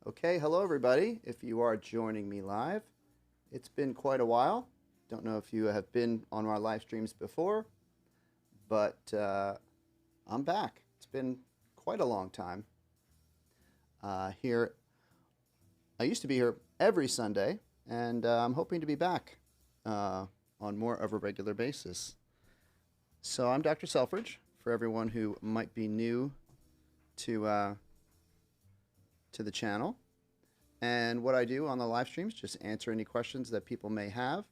Okay, hello everybody. If you are joining me live, it's been quite a while. Don't know if you have been on our live streams before, but I'm back. It's been quite a long time. Here, I used to be here every Sunday, and I'm hoping to be back on more of a regular basis. So I'm Dr. Selfridge. For everyone who might be new to to the channel. And what I do on the live streams, just answer any questions that people may have,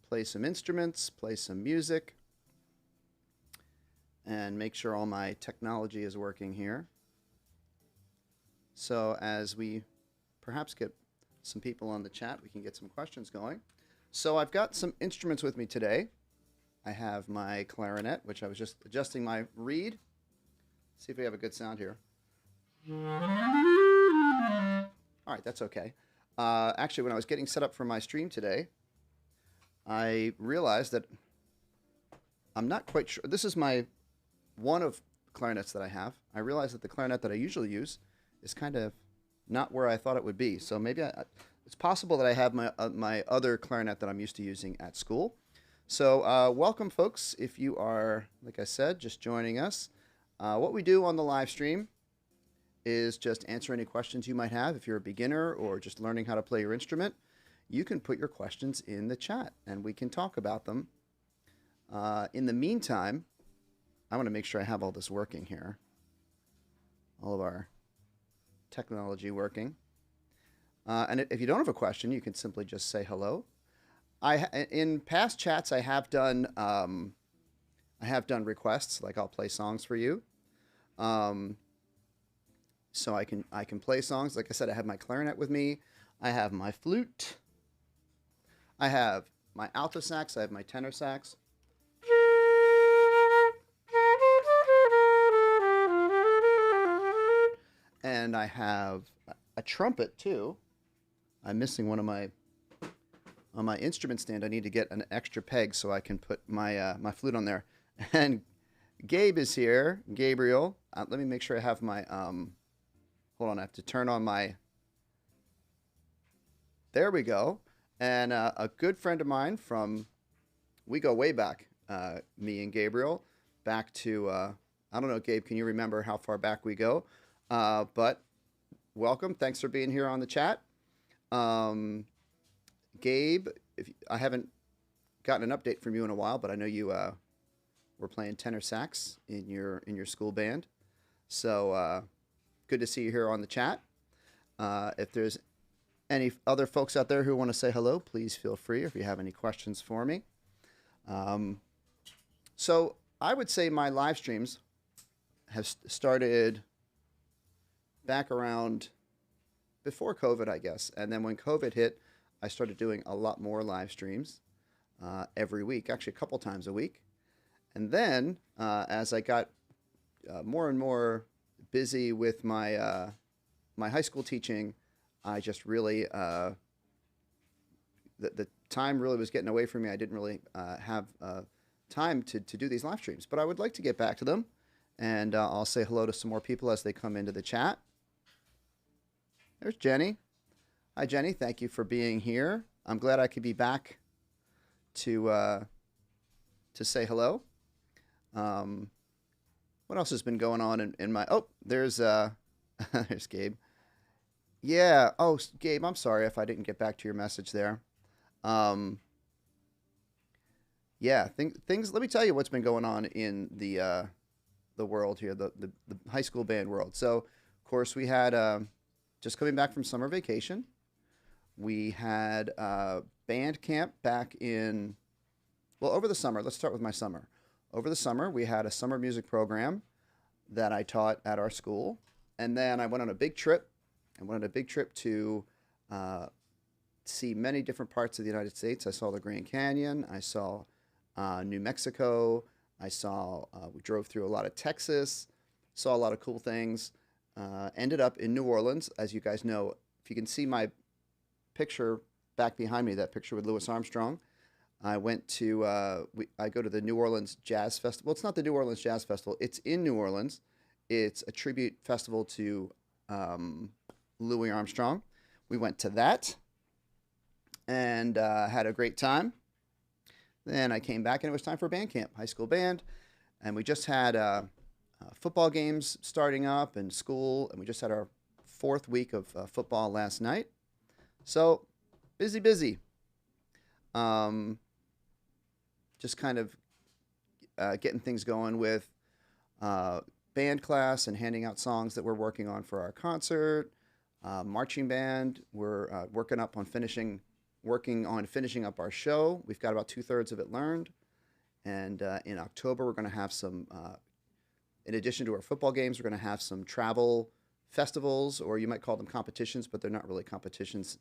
play some instruments, play some music, and make sure all my technology is working here. So as we perhaps get some people on the chat, we can get some questions going. So I've got some instruments with me today. I have my clarinet, which I was just adjusting my reed. See if we have a good sound here. All right, that's okay. Actually, when I was getting set up for my stream today, I realized that I'm not quite sure. This is my one of clarinets that I have. I realized that the clarinet that I usually use is kind of not where I thought it would be. So maybe it's possible that I have my other clarinet that I'm used to using at school. So welcome, folks. If you are, like I said, just joining us, what we do on the live stream is just answer any questions you might have. If you're a beginner or just learning how to play your instrument, you can put your questions in the chat and we can talk about them. In the meantime, I want to make sure I have all this working here. All of our technology working. And if you don't have a question, you can simply just say hello. In past chats, I have done requests, like I'll play songs for you. So I can play songs. Like I said, I have my clarinet with me. I have my flute. I have my alto sax. I have my tenor sax. And I have a trumpet too. I'm missing one of my on my instrument stand. I need to get an extra peg so I can put my my flute on there. And Gabe is here. Gabriel. Let me make sure I have my hold on, I have to turn on my... There we go. And a good friend of mine from... We go way back, me and Gabriel, back to... I don't know, Gabe, can you remember how far back we go? But welcome. Thanks for being here on the chat. Gabe, I haven't gotten an update from you in a while, but I know you were playing tenor sax in your school band. So... good to see you here on the chat. If there's any other folks out there who want to say hello, please feel free if you have any questions for me. So I would say my live streams have started back around before COVID, I guess. And then when COVID hit, I started doing a lot more live streams every week, actually a couple times a week. And then as I got more and more busy with my my high school teaching, I just really the time really was getting away from me. I didn't really have time to do these live streams, but I would like to get back to them, and I'll say hello to some more people as they come into the chat. There's Jenny. Hi, Jenny. Thank you for being here. I'm glad I could be back to say hello. What else has been going on in my... Oh, there's there's Gabe. Yeah. Oh, Gabe, I'm sorry if I didn't get back to your message there. Yeah, things. Let me tell you what's been going on in the world here, the high school band world. So, of course, we had just coming back from summer vacation. We had band camp back in... Well, over the summer. Let's start with my summer. Over the summer, we had a summer music program that I taught at our school. And then I went on a big trip. I went on a big trip to see many different parts of the United States. I saw the Grand Canyon. I saw New Mexico. We drove through a lot of Texas, saw a lot of cool things. Ended up in New Orleans. As you guys know, if you can see my picture back behind me, that picture with Louis Armstrong, I went to, I go to the New Orleans Jazz Festival. It's not the New Orleans Jazz Festival. It's in New Orleans. It's a tribute festival to Louis Armstrong. We went to that and had a great time. Then I came back and it was time for band camp, high school band, and we just had football games starting up and school, and we just had our fourth week of football last night. So busy, busy. Just kind of getting things going with band class and handing out songs that we're working on for our concert. Marching band, we're working on finishing up our show. We've got about 2/3 of it learned. And in October, we're going to have some, in addition to our football games, we're going to have some travel festivals, or you might call them competitions, but they're not really competitions.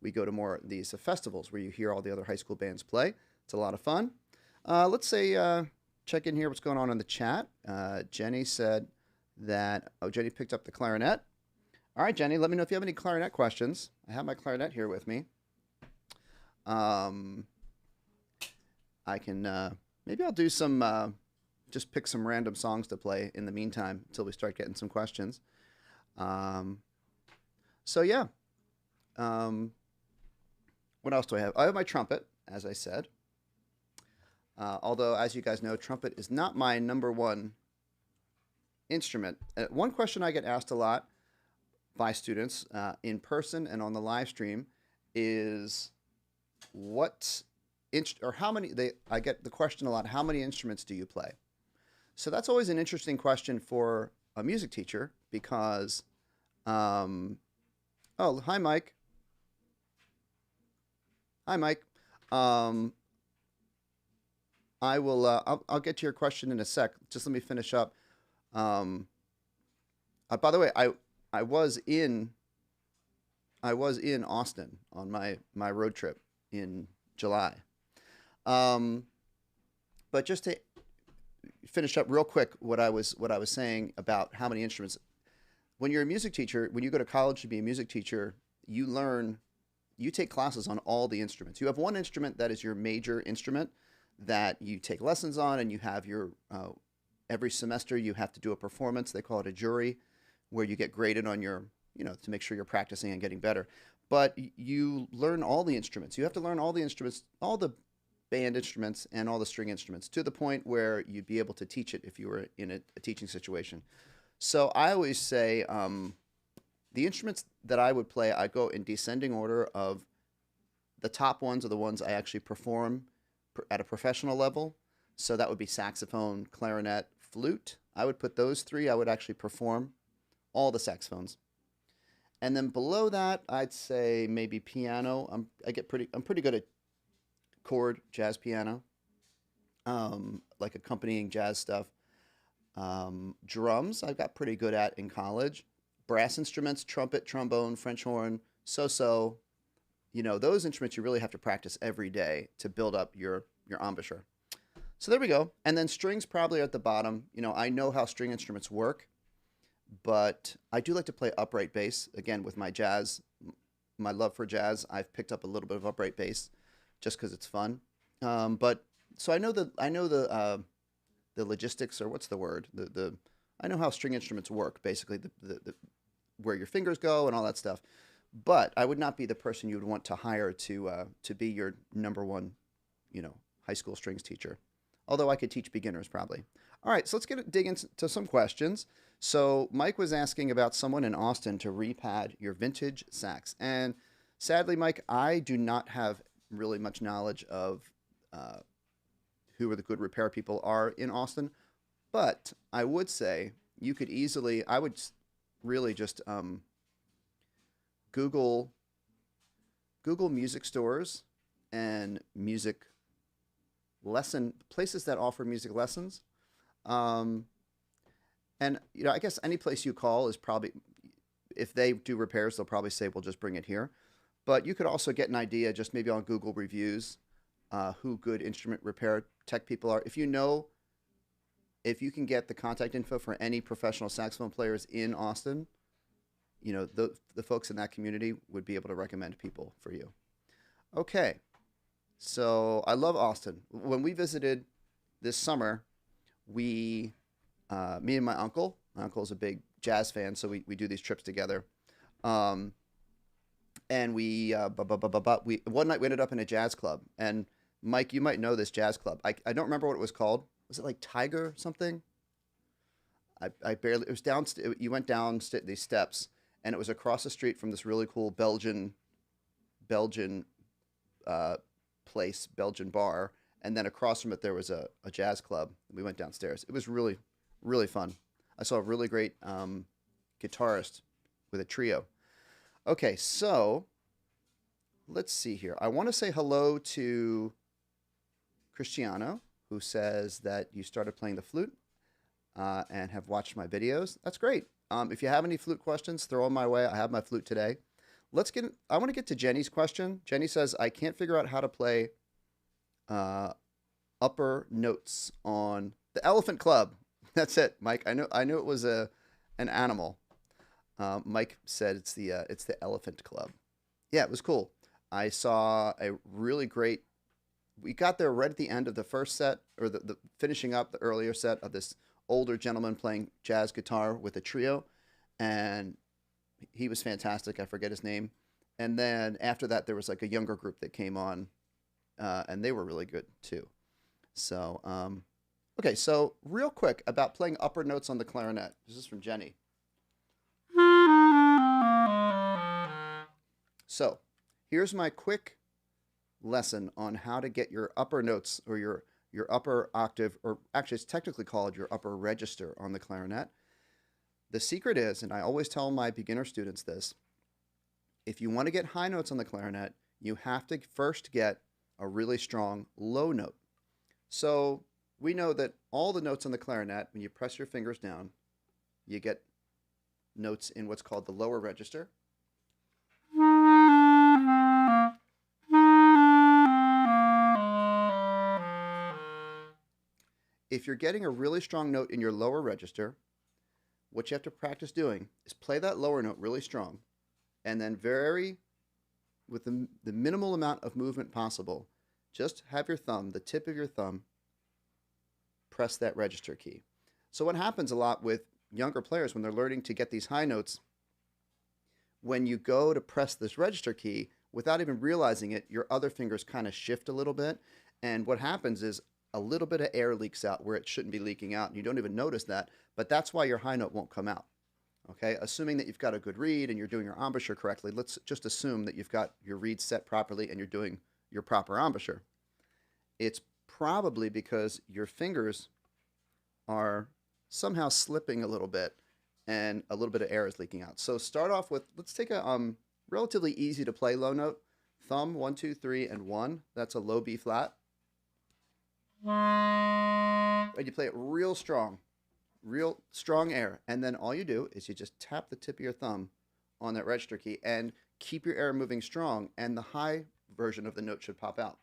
We go to more these festivals where you hear all the other high school bands play. It's a lot of fun. Let's say, check in here what's going on in the chat. Jenny said that, Jenny picked up the clarinet. All right, Jenny, let me know if you have any clarinet questions. I have my clarinet here with me. I can, maybe I'll do some, just pick some random songs to play in the meantime until we start getting some questions. So yeah. What else do I have? I have my trumpet, as I said. Although, as you guys know, trumpet is not my number one instrument. One question I get asked a lot by students in person and on the live stream is I get the question a lot, how many instruments do you play? So that's always an interesting question for a music teacher because, oh, hi, Mike. Hi, Mike. I will, I'll get to your question in a sec. Just let me finish up. By the way, I was in Austin on my road trip in July. But just to finish up real quick what I was saying about how many instruments. When you're a music teacher, when you go to college to be a music teacher, you take classes on all the instruments. You have one instrument that is your major instrument that you take lessons on, and you have your every semester you have to do a performance. They call it a jury, where you get graded on your, to make sure you're practicing and getting better. But you learn all the instruments. You have to learn all the instruments, all the band instruments and all the string instruments, to the point where you'd be able to teach it if you were in a teaching situation. So I always say the instruments that I would play, I go in descending order of the top ones are the ones I actually perform at a professional level. So that would be saxophone, clarinet, flute. I would put those three. I would actually perform all the saxophones. And then below that, I'd say maybe piano. I'm pretty good at chord, jazz piano, like accompanying jazz stuff. Drums, I got pretty good at in college. Brass instruments, trumpet, trombone, French horn, so-so. Those instruments you really have to practice every day to build up your embouchure. So there we go. And then strings probably are at the bottom. I know how string instruments work, but I do like to play upright bass. Again, with my love for jazz, I've picked up a little bit of upright bass just because it's fun. But so I know the logistics, or what's the word? I know how string instruments work, basically the where your fingers go and all that stuff. But I would not be the person you would want to hire to be your number one, high school strings teacher. Although I could teach beginners probably. All right, so let's dig into some questions. So Mike was asking about someone in Austin to repad your vintage sax. And sadly, Mike, I do not have really much knowledge of who are the good repair people are in Austin. But I would say you could easily, I would really just Google music stores and music places that offer music lessons. And I guess any place you call is probably, if they do repairs, they'll probably say, we'll just bring it here. But you could also get an idea just maybe on Google reviews who good instrument repair tech people are. If you can get the contact info for any professional saxophone players in Austin, the folks in that community would be able to recommend people for you. Okay, so I love Austin. When we visited this summer, me and my uncle's a big jazz fan, so we do these trips together. And we, one night we ended up in a jazz club. And Mike, you might know this jazz club. I don't remember what it was called. Was it like Tiger or something? I barely. It was down. You went down these steps, and it was across the street from this really cool Belgian place, Belgian bar, and then across from it there was a jazz club. We went downstairs. It was really, really fun. I saw a really great guitarist with a trio. Okay, so let's see here. I want to say hello to Cristiano, who says that you started playing the flute and have watched my videos. That's great. If you have any flute questions, throw them my way. I have my flute today. I want to get to Jenny's question. Jenny says, I can't figure out how to play upper notes on the Elephant Club. That's it, Mike. I knew it was an animal. Mike said it's the Elephant Club. Yeah, it was cool. I saw a really great. We got there right at the end of the first set, or the finishing up the earlier set of this older gentleman playing jazz guitar with a trio, and he was fantastic. I forget his name. And then after that, there was like a younger group that came on, and they were really good too. So, okay, so real quick about playing upper notes on the clarinet. This is from Jenny. So, here's my quick lesson on how to get your upper notes or your upper octave, or actually it's technically called your upper register on the clarinet. The secret is, and I always tell my beginner students this, if you want to get high notes on the clarinet, you have to first get a really strong low note. So we know that all the notes on the clarinet, when you press your fingers down, you get notes in what's called the lower register. If you're getting a really strong note in your lower register, what you have to practice doing is play that lower note really strong, and then with the minimal amount of movement possible, just have your thumb, the tip of your thumb, press that register key. So what happens a lot with younger players when they're learning to get these high notes, when you go to press this register key, without even realizing it, your other fingers kind of shift a little bit, and what happens is a little bit of air leaks out where it shouldn't be leaking out, and you don't even notice that, but that's why your high note won't come out. Okay, assuming that you've got a good reed and you're doing your embouchure correctly, let's just assume that you've got your reed set properly and you're doing your proper embouchure. It's probably because your fingers are somehow slipping a little bit and a little bit of air is leaking out. So start off with, let's take a relatively easy to play low note. Thumb, 1, 2, 3, and 1. That's a low B flat. And you play it real strong air, and then all you do is you just tap the tip of your thumb on that register key and keep your air moving strong, and the high version of the note should pop out.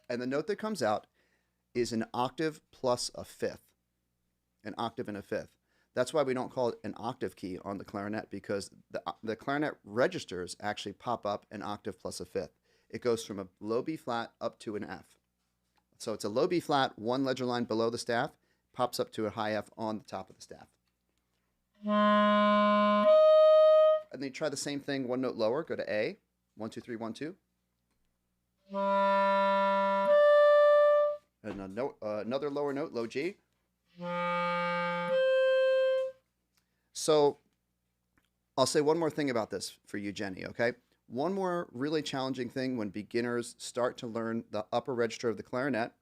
And the note that comes out is an octave plus a fifth. An octave and a fifth. That's why we don't call it an octave key on the clarinet, because the clarinet registers actually pop up an octave plus a fifth. It goes from a low B flat up to an F. So it's a low B flat, one ledger line below the staff, pops up to a high F on the top of the staff. And then you try the same thing, one note lower, go to A, 1, 2, 3, 1, 2. And another lower note, low G. So I'll say one more thing about this for you, Jenny, okay? One more really challenging thing when beginners start to learn the upper register of the clarinet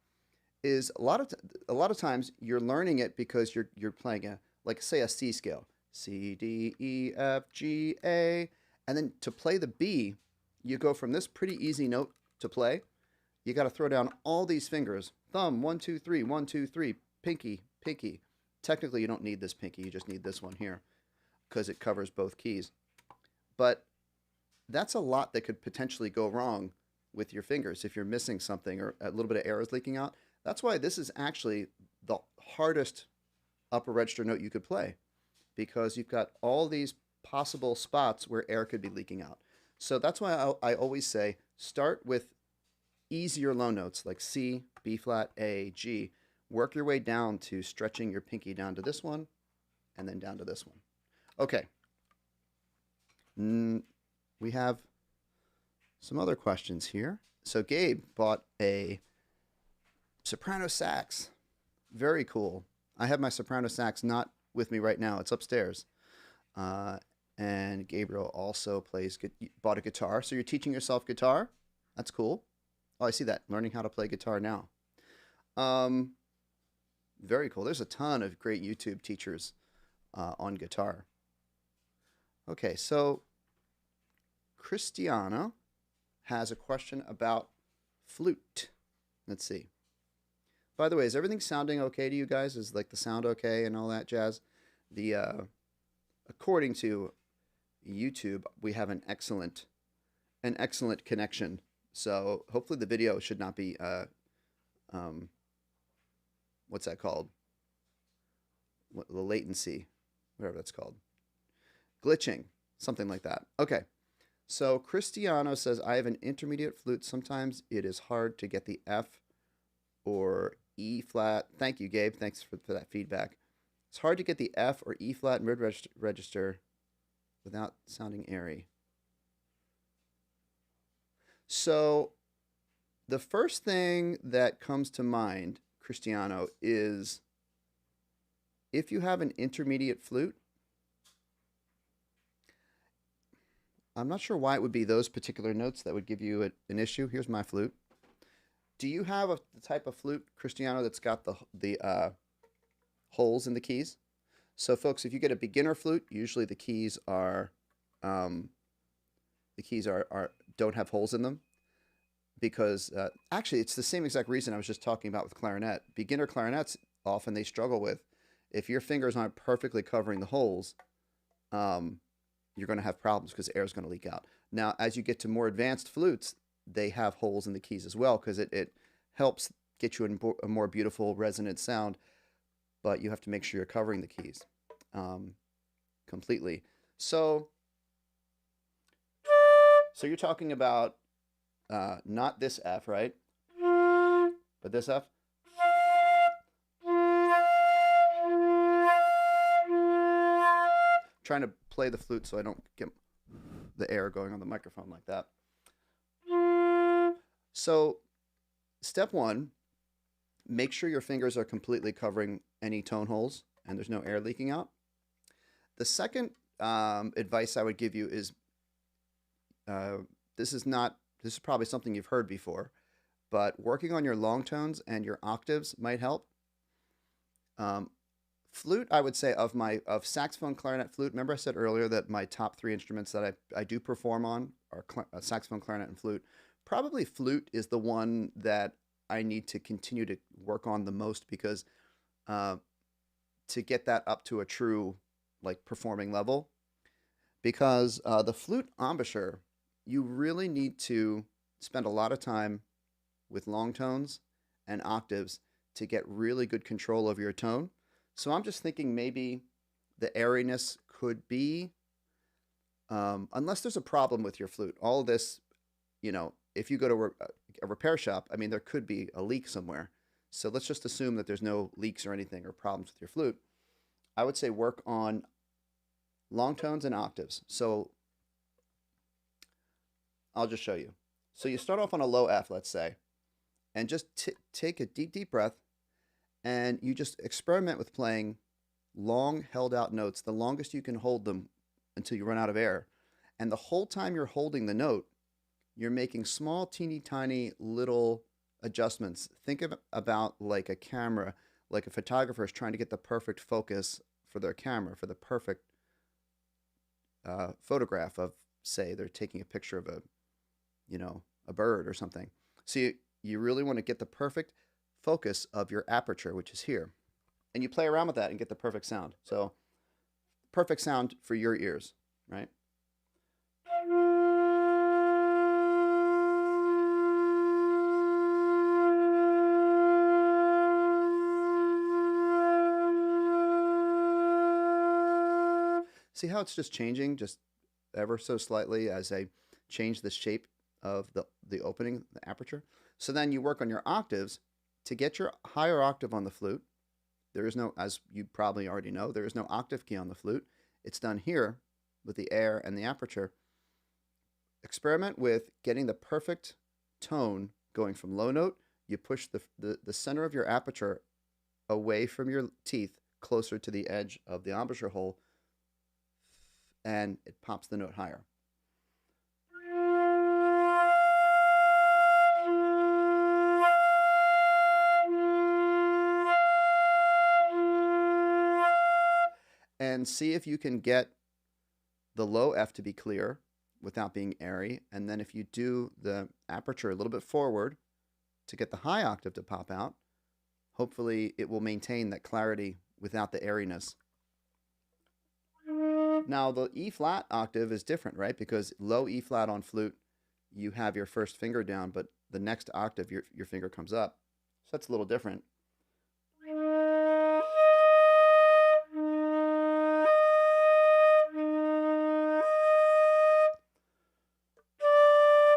is a lot of times you're learning it because you're playing like say a C scale, C, D, E, F, G, A, and then to play the B, you go from this pretty easy note to play. You got to throw down all these fingers, thumb, 1, 2, 3, 1, 2, 3, pinky, pinky. Technically, you don't need this pinky, you just need this one here because it covers both keys. But that's a lot that could potentially go wrong with your fingers if you're missing something or a little bit of air is leaking out. That's why this is actually the hardest upper register note you could play, because you've got all these possible spots where air could be leaking out. So that's why I always say start with easier low notes like C, B flat, A, G. Work your way down to stretching your pinky down to this one and then down to this one. Okay. We have some other questions here. So Gabe bought a soprano sax. Very cool. I have my soprano sax not with me right now. It's upstairs. And Gabriel also bought a guitar. So you're teaching yourself guitar? That's cool. Oh, I see that. Learning how to play guitar now. Very cool. There's a ton of great YouTube teachers on guitar. Okay, so Cristiano has a question about flute. Let's see. By the way, is everything sounding okay to you guys? Is like the sound okay and all that jazz? According to YouTube, we have an excellent connection. So hopefully the video should not be what's that called? The latency, whatever that's called. Glitching, something like that. Okay. So Cristiano says, I have an intermediate flute. Sometimes it is hard to get the F or E flat. Thank you, Gabe. Thanks for that feedback. It's hard to get the F or E flat mid register without sounding airy. So the first thing that comes to mind, Cristiano, is if you have an intermediate flute, I'm not sure why it would be those particular notes that would give you an issue. Here's my flute. Do you have the type of flute, Cristiano, that's got the holes in the keys? So, folks, if you get a beginner flute, usually the keys are don't have holes in them, because actually it's the same exact reason I was just talking about with clarinet. Beginner clarinets, often they struggle with, if your fingers aren't perfectly covering the holes, you're going to have problems because air is going to leak out. Now, as you get to more advanced flutes, they have holes in the keys as well, because it helps get you a more beautiful resonant sound, but you have to make sure you're covering the keys completely. So you're talking about not this F, right? But this F. Trying to play the flute so I don't get the air going on the microphone like that. So step one, make sure your fingers are completely covering any tone holes and there's no air leaking out. The second advice I would give you is, this is probably something you've heard before, but working on your long tones and your octaves might help. Flute, I would say, of saxophone, clarinet, flute. Remember I said earlier that my top three instruments that I do perform on are saxophone, clarinet, and flute. Probably flute is the one that I need to continue to work on the most, because to get that up to a true performing level, because the flute embouchure, you really need to spend a lot of time with long tones and octaves to get really good control over your tone. So I'm just thinking maybe the airiness could be, unless there's a problem with your flute. All of this, if you go to a repair shop, I mean, there could be a leak somewhere. So let's just assume that there's no leaks or anything or problems with your flute. I would say work on long tones and octaves. So I'll just show you. So you start off on a low F, let's say, and just take a deep, deep breath. And you just experiment with playing long held out notes, the longest you can hold them until you run out of air. And the whole time you're holding the note, you're making small, teeny tiny little adjustments. Think about like a camera, like a photographer is trying to get the perfect focus for their camera, for the perfect photograph of, say, they're taking a picture of a bird or something. So you really want to get the perfect focus of your aperture, which is here, and you play around with that and get the perfect sound. So perfect sound for your ears, right? See how it's just changing just ever so slightly as I change the shape of the opening, the aperture. So then you work on your octaves to get your higher octave on the flute. There is no, as you probably already know, there is no octave key on the flute. It's done here with the air and the aperture. Experiment with getting the perfect tone going from low note. You push the center of your aperture away from your teeth closer to the edge of the embouchure hole, and it pops the note higher. And see if you can get the low F to be clear without being airy. And then if you do the aperture a little bit forward to get the high octave to pop out, hopefully it will maintain that clarity without the airiness. Now the E flat octave is different, right? Because low E flat on flute, you have your first finger down, but the next octave, your finger comes up. So that's a little different.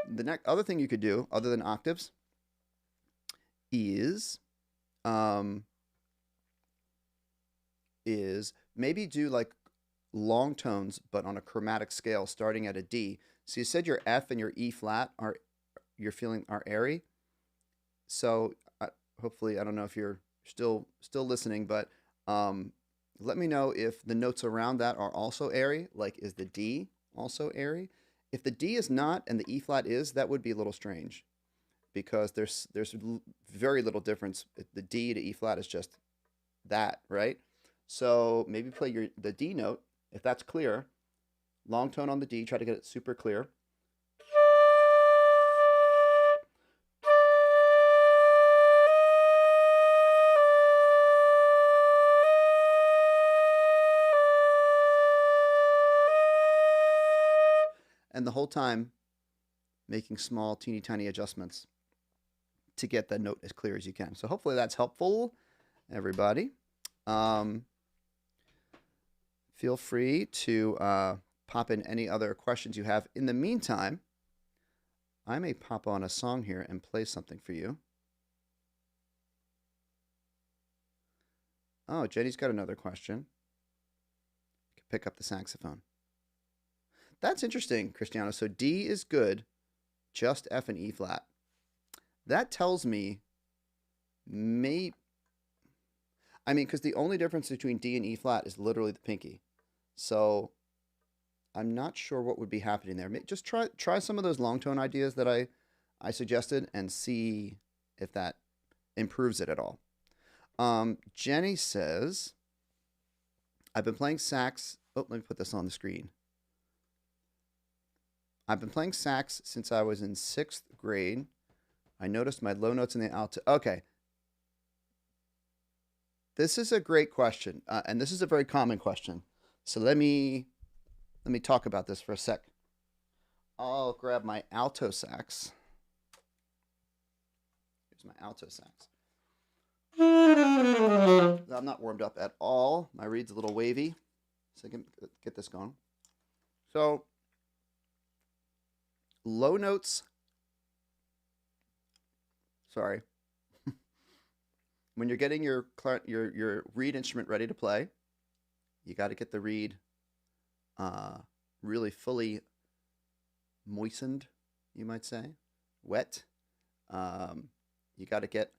The next other thing you could do, other than octaves, is maybe do like long tones, but on a chromatic scale, starting at a D. So you said your F and your E flat are airy. So hopefully, I don't know if you're still listening, but let me know if the notes around that are also airy. Like, is the D also airy? If the D is not and the E flat is, that would be a little strange, because there's very little difference. The D to E flat is just that, right? So maybe play the D note. If that's clear, long tone on the D, try to get it super clear. And the whole time making small, teeny tiny adjustments to get the note as clear as you can. So hopefully that's helpful, everybody. Feel free to pop in any other questions you have. In the meantime, I may pop on a song here and play something for you. Oh, Jenny's got another question. Pick up the saxophone. That's interesting, Cristiano. So D is good, just F and E flat. That tells me because the only difference between D and E flat is literally the pinky. So I'm not sure what would be happening there. Just try some of those long tone ideas that I suggested and see if that improves it at all. Jenny says, I've been playing sax. Oh, let me put this on the screen. I've been playing sax since I was in 6th grade. I noticed my low notes in the alto. Okay. This is a great question, and this is a very common question. So let me talk about this for a sec. I'll grab my alto sax. Here's my alto sax. I'm not warmed up at all. My reed's a little wavy, so I can get this going. So low notes. Sorry. When you're getting your reed instrument ready to play, you got to get the reed really fully moistened, you might say, wet. You got to get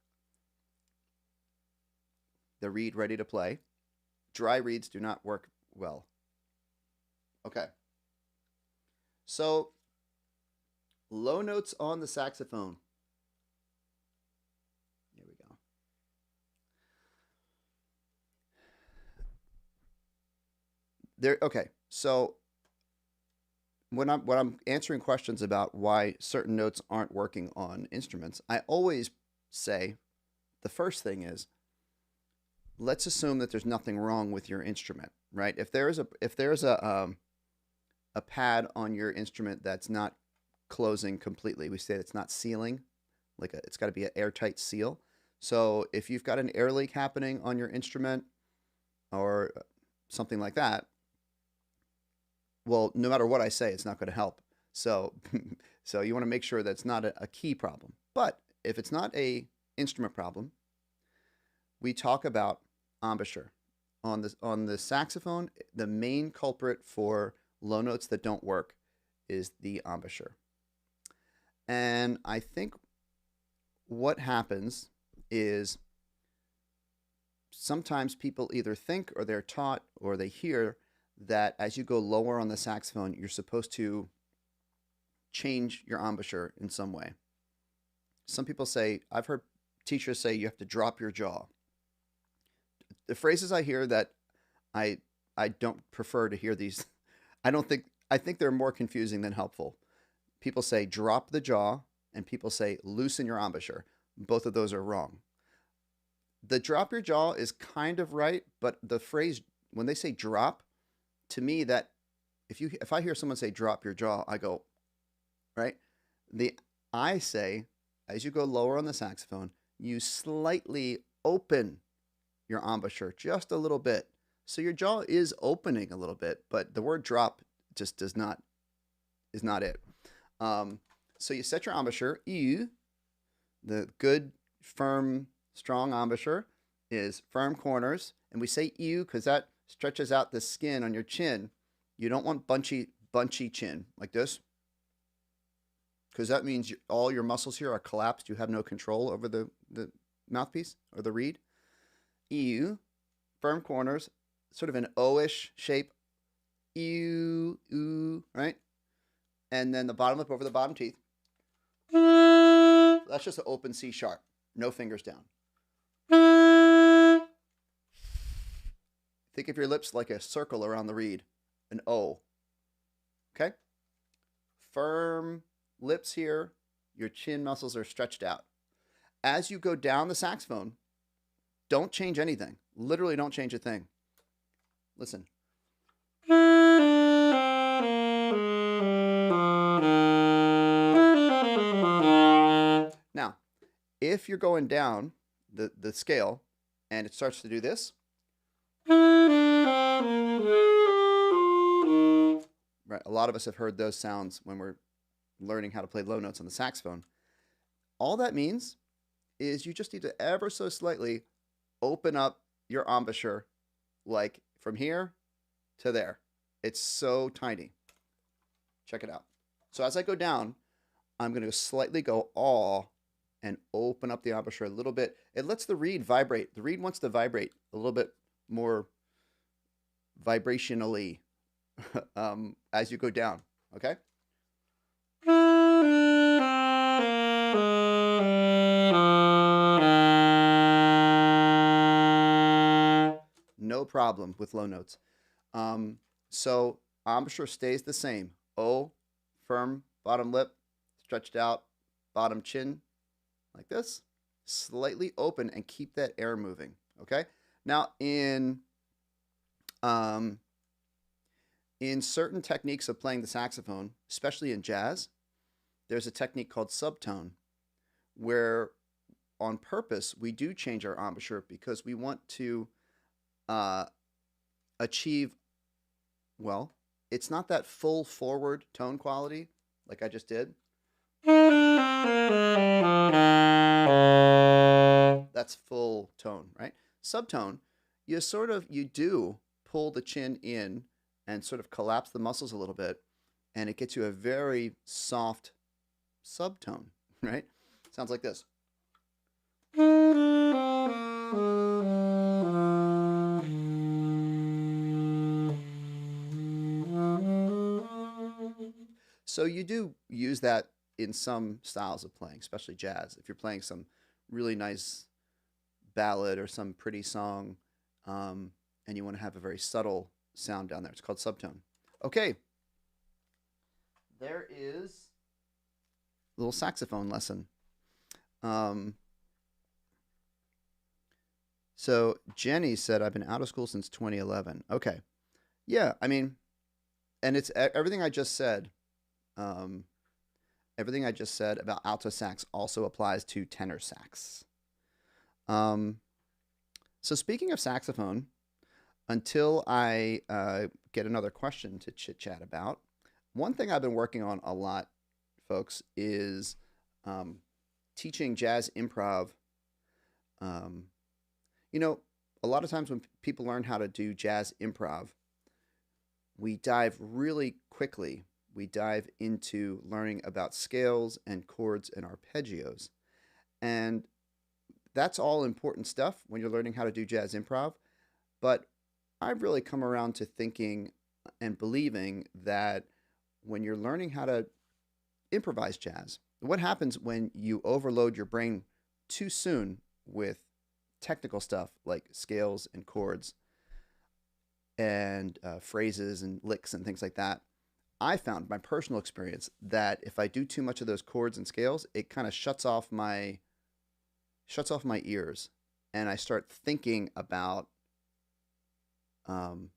the reed ready to play. Dry reeds do not work well. Okay. So low notes on the saxophone. Here we go. Okay. So when I'm answering questions about why certain notes aren't working on instruments, I always say the first thing is, let's assume that there's nothing wrong with your instrument, right? If there's a pad on your instrument that's not closing completely, we say it's not sealing, it's got to be an airtight seal. So if you've got an air leak happening on your instrument or something like that, well, no matter what I say, it's not going to help. So you want to make sure that's not a key problem. But if it's not a instrument problem, we talk about embouchure. On the saxophone, the main culprit for low notes that don't work is the embouchure. And I think what happens is sometimes people either think or they're taught or they hear that as you go lower on the saxophone, you're supposed to change your embouchure in some way. Some people say, I've heard teachers say you have to drop your jaw. The phrases I hear that I don't prefer to hear these. I think they're more confusing than helpful. People say drop the jaw and people say loosen your embouchure. Both of those are wrong. The drop your jaw is kind of right, but the phrase when they say drop, to me that if I hear someone say drop your jaw, I go, right? I say as you go lower on the saxophone, you slightly open your embouchure just a little bit. So your jaw is opening a little bit, but the word drop just is not it. So you set your embouchure. E, the good, firm, strong embouchure is firm corners. And we say ew because that stretches out the skin on your chin. You don't want bunchy chin like this, because that means all your muscles here are collapsed. You have no control over the mouthpiece or the reed. Ew, firm corners, sort of an O-ish shape. Ew, ooh, right? And then the bottom lip over the bottom teeth. That's just an open C sharp. No fingers down. Think of your lips like a circle around the reed. An O. Okay? Firm lips here. Your chin muscles are stretched out. As you go down the saxophone, don't change anything. Literally don't change a thing. Listen. Now, if you're going down the scale and it starts to do this, right? A lot of us have heard those sounds when we're learning how to play low notes on the saxophone. All that means is you just need to ever so slightly open up your embouchure, like from here to there. It's so tiny. Check it out. So as I go down, I'm going to slightly go aw and open up the embouchure a little bit. It lets the reed vibrate. The reed wants to vibrate a little bit more vibrationally as you go down. Okay? No problem with low notes. So embouchure stays the same. O, firm bottom lip, stretched out bottom chin, like this. Slightly open and keep that air moving. Okay. Now in certain techniques of playing the saxophone, especially in jazz, there's a technique called subtone, where on purpose we do change our embouchure because we want to achieve, well, it's not that full forward tone quality like I just did. That's full tone, right? Subtone, you do pull the chin in and sort of collapse the muscles a little bit, and it gets you a very soft subtone, right? Sounds like this. So you do use that in some styles of playing, especially jazz. If you're playing some really nice ballad or some pretty song, and you want to have a very subtle sound down there, it's called subtone. Okay. There is a little saxophone lesson. So Jenny said, I've been out of school since 2011. Okay. Yeah, I mean, and it's everything I just said. Everything I just said about alto sax also applies to tenor sax. So speaking of saxophone, until I get another question to chit chat about, one thing I've been working on a lot, folks, is teaching jazz improv. You know, a lot of times when people learn how to do jazz improv, we dive really quickly. We dive into learning about scales and chords and arpeggios. And that's all important stuff when you're learning how to do jazz improv. But I've really come around to thinking and believing that when you're learning how to improvise jazz, what happens when you overload your brain too soon with technical stuff like scales and chords and phrases and licks and things like that? I found my personal experience that if I do too much of those chords and scales, it kind of shuts off my ears, and I start thinking about, um,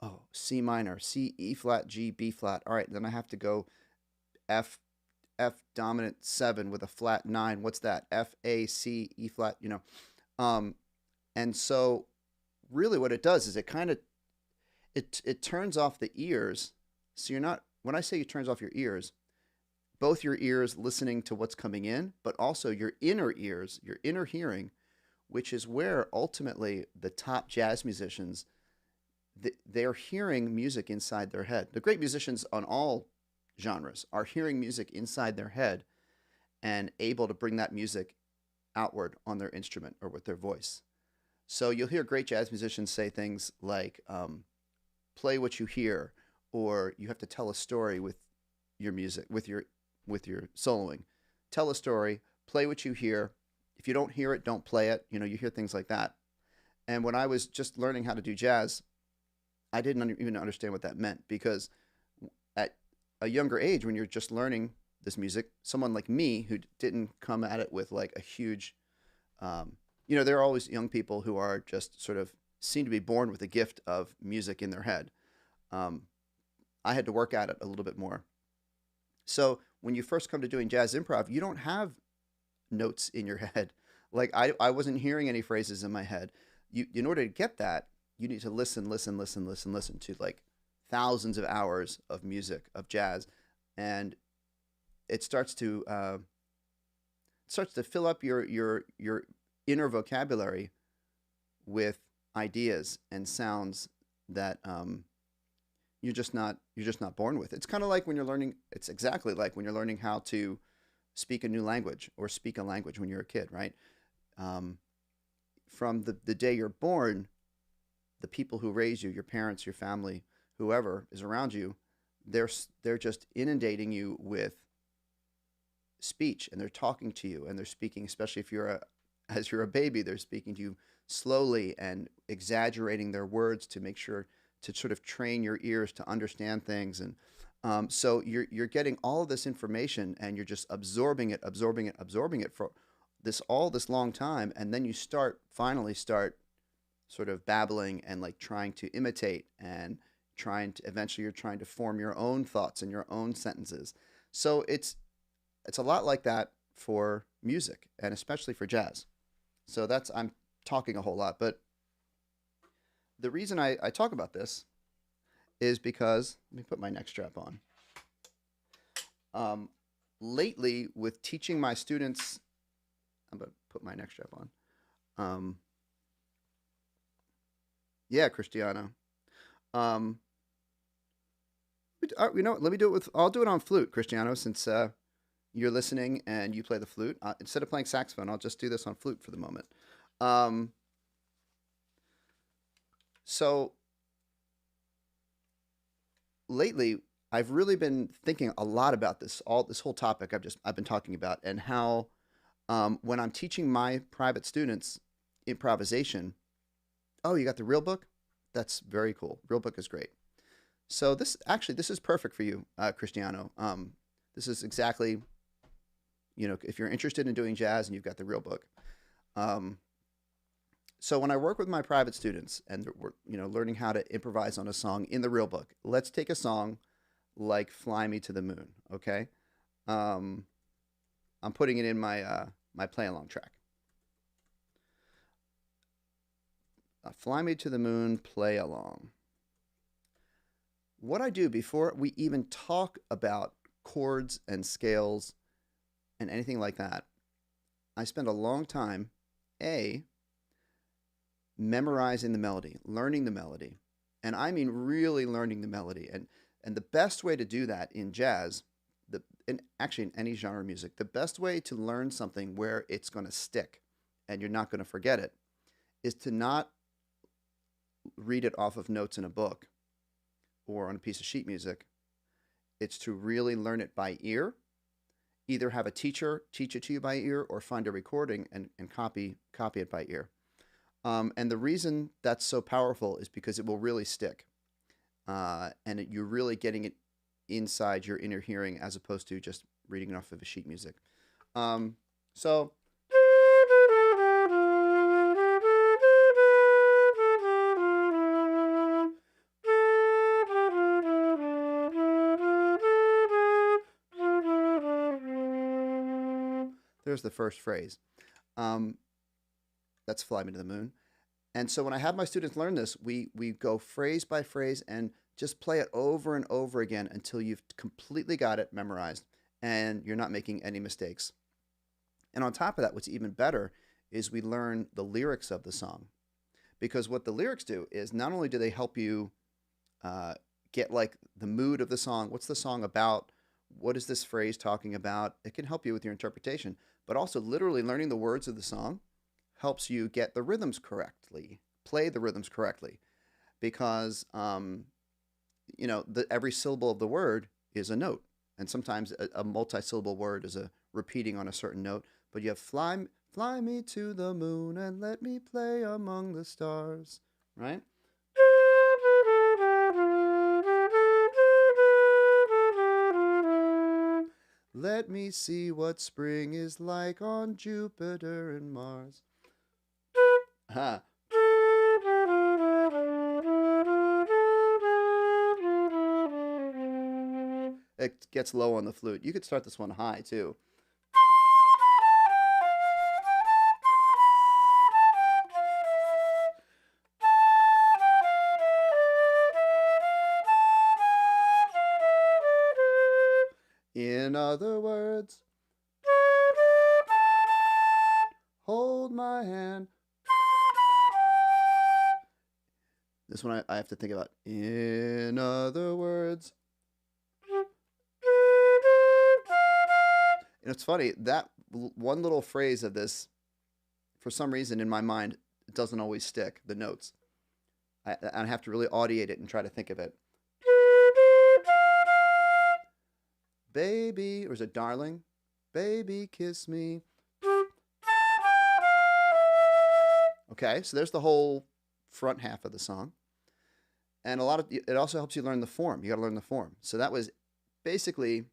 oh, C minor, C, E flat, G, B flat. All right, then I have to go F, F dominant 7 with a flat 9. What's that? F, A, C, E flat. Um, and so really what it does is it turns off the ears. So you're not, when I say it turns off your ears, both your ears listening to what's coming in, but also your inner ears, your inner hearing, which is where ultimately the top jazz musicians, they're hearing music inside their head. The great musicians on all genres are hearing music inside their head and able to bring that music outward on their instrument or with their voice. So you'll hear great jazz musicians say things like, play what you hear, or you have to tell a story with your music, with your soloing. Tell a story, play what you hear. If you don't hear it, don't play it. You hear things like that. And when I was just learning how to do jazz, I didn't even understand what that meant, because at a younger age, when you're just learning this music, someone like me who didn't come at it with like a huge, there are always young people who are just sort of seem to be born with a gift of music in their head. I had to work at it a little bit more. So when you first come to doing jazz improv, you don't have notes in your head. Like I wasn't hearing any phrases in my head. In order to get that, you need to listen to like thousands of hours of music, of jazz, and it starts to fill up your inner vocabulary with ideas and sounds that you're just not born with. It's kind of like when you're learning. It's exactly like when you're learning how to speak a new language or speak a language when you're a kid, right? From the day you're born, the people who raise you, your parents, your family, whoever is around you, they're just inundating you with speech, and they're talking to you, and they're speaking, especially if as you're a baby, they're speaking to you slowly and exaggerating their words to make sure to sort of train your ears to understand things. And so you're getting all of this information, and you're just absorbing it for this long time, and then you finally start sort of babbling and like trying to imitate, and eventually you're trying to form your own thoughts and your own sentences. So it's a lot like that for music, and especially for jazz. So I'm talking a whole lot, but the reason I talk about this is because, let me put my neck strap on. Lately, with teaching my students, I'm going to put my neck strap on. Yeah, Cristiano. Um, let me do it I'll do it on flute, Cristiano, since you're listening and you play the flute. Instead of playing saxophone, I'll just do this on flute for the moment. Um, so lately, I've really been thinking a lot about this whole topic I've been talking about, and how when I'm teaching my private students improvisation. Oh, you got the real book? That's very cool. Real book is great. So this is perfect for you, Cristiano. This is exactly, if you're interested in doing jazz and you've got the real book. Um, so when I work with my private students and we're, learning how to improvise on a song in the real book, let's take a song like "Fly Me to the Moon." Okay, um, I'm putting it in my play along track. "Fly Me to the Moon," play along. What I do before we even talk about chords and scales and anything like that, I spend a long time, A, memorizing the melody, learning the melody. And I mean really learning the melody. And the best way to do that in jazz, and actually in any genre of music, the best way to learn something where it's going to stick and you're not going to forget it is to not read it off of notes in a book or on a piece of sheet music. It's to really learn it by ear, either have a teacher teach it to you by ear or find a recording and copy it by ear. And the reason that's so powerful is because it will really stick. You're really getting it inside your inner hearing as opposed to just reading it off of a sheet music. So there's the first phrase. That's Fly Me to the Moon. And so when I have my students learn this, we go phrase by phrase and just play it over and over again until you've completely got it memorized and you're not making any mistakes. And on top of that, what's even better is we learn the lyrics of the song. Because what the lyrics do is not only do they help you get like the mood of the song, what's the song about, what is this phrase talking about, it can help you with your interpretation, but also literally learning the words of the song helps you get the rhythms correctly, play the rhythms correctly, because every syllable of the word is a note, and sometimes a multi-syllable word is a repeating on a certain note. But you have fly me to the moon and let me play among the stars, right? Let me see what spring is like on Jupiter and Mars. Huh. It gets low on the flute. You could start this one high too. In other words, hold my hand. This one I have to think about. In other words. And it's funny, that one little phrase of this, for some reason in my mind, it doesn't always stick, the notes. I have to really audiate it and try to think of it. Baby, or is it darling? Baby, kiss me. Okay, so there's the whole front half of the song. And it also helps you learn the form. You got to learn the form. So that was basically